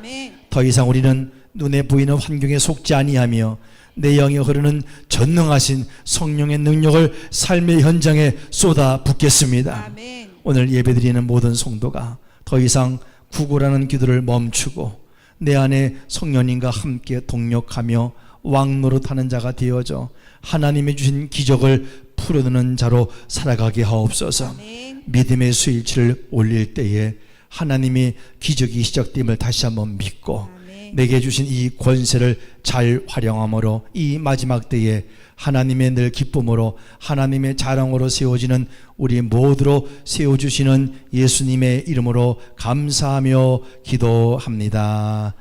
더 이상 우리는 눈에 보이는 환경에 속지 아니하며 내 영에 흐르는 전능하신 성령의 능력을 삶의 현장에 쏟아 붓겠습니다. 오늘 예배드리는 모든 성도가 더 이상 구걸하는 기도를 멈추고 내 안에 성령님과 함께 동력하며 왕노릇하는 자가 되어져 하나님이 주신 기적을 풀어내는 자로 살아가게 하옵소서. 믿음의 스위치를 올릴 때에 하나님이 기적이 시작됨을 다시 한번 믿고 내게 주신 이 권세를 잘 활용함으로 이 마지막 때에 하나님의 늘 기쁨으로 하나님의 자랑으로 세워지는 우리 모두로 세워주시는 예수님의 이름으로 감사하며 기도합니다.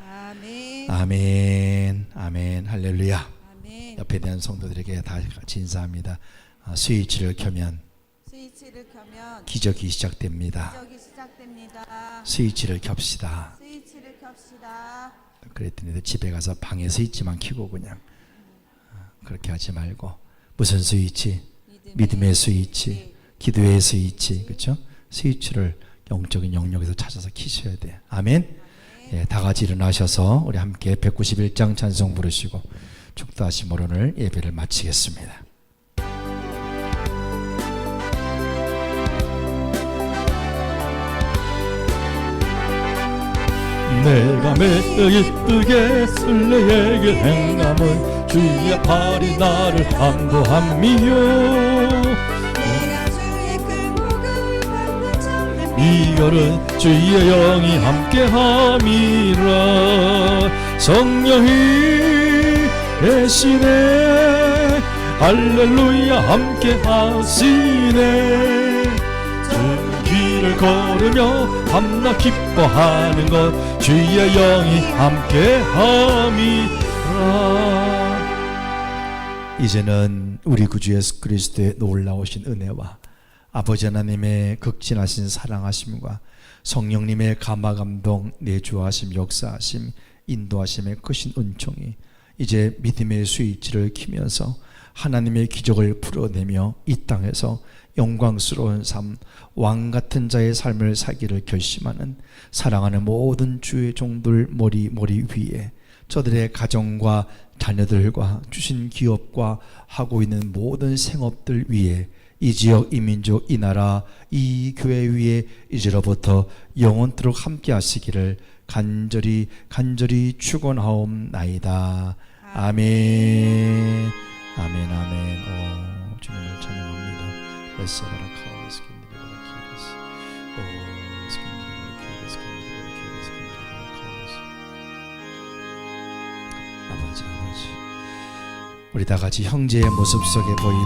아멘. 아멘. 할렐루야. 옆에 대한 성도들에게 다 같이 인사합니다. 스위치를 켜면 기적이 시작됩니다. 스위치를 켭시다. 그랬더니 집에 가서 방에 스위치만 켜고 그냥 그렇게 하지 말고 무슨 스위치? 믿음의 스위치, 기도의 스위치, 그렇죠? 스위치를 영적인 영역에서 찾아서 켜셔야 돼요. 아멘. 예, 다 같이 일어나셔서 우리 함께 191장 찬송 부르시고 축도하심으로 오늘 예배를 마치겠습니다. 내가 매일 이쁘게 순례의 행함은 주의 팔이 나를 안보함이요 내가 주의 그 목을 받는 점 이열은 주의 영이 함께함이라 성령이 계시네 할렐루야 함께하시네 길을 걸으며 밤낮 기뻐하는 것 주의 영이 함께함이라. 이제는 우리 구주 예수 그리스도의 놀라우신 은혜와 아버지 하나님의 극진하신 사랑하심과 성령님의 감화감동 내주하심 역사하심 인도하심의 크신 은총이 이제 믿음의 스위치를 키면서 하나님의 기적을 풀어내며 이 땅에서 영광스러운 삶, 왕 같은 자의 삶을 살기를 결심하는 사랑하는 모든 주의 종들 머리 위에 저들의 가정과 자녀들과 주신 기업과 하고 있는 모든 생업들 위에 이 지역, 이 민족, 이 나라, 이 교회 위에 이제로부터 영원토록 함께 하시기를 간절히 축원하옵나이다. 아멘. 아멘. 아멘. 주님을 찬양합니다. 아버지, 우리 다 같이 형제의 모습 속에 보이는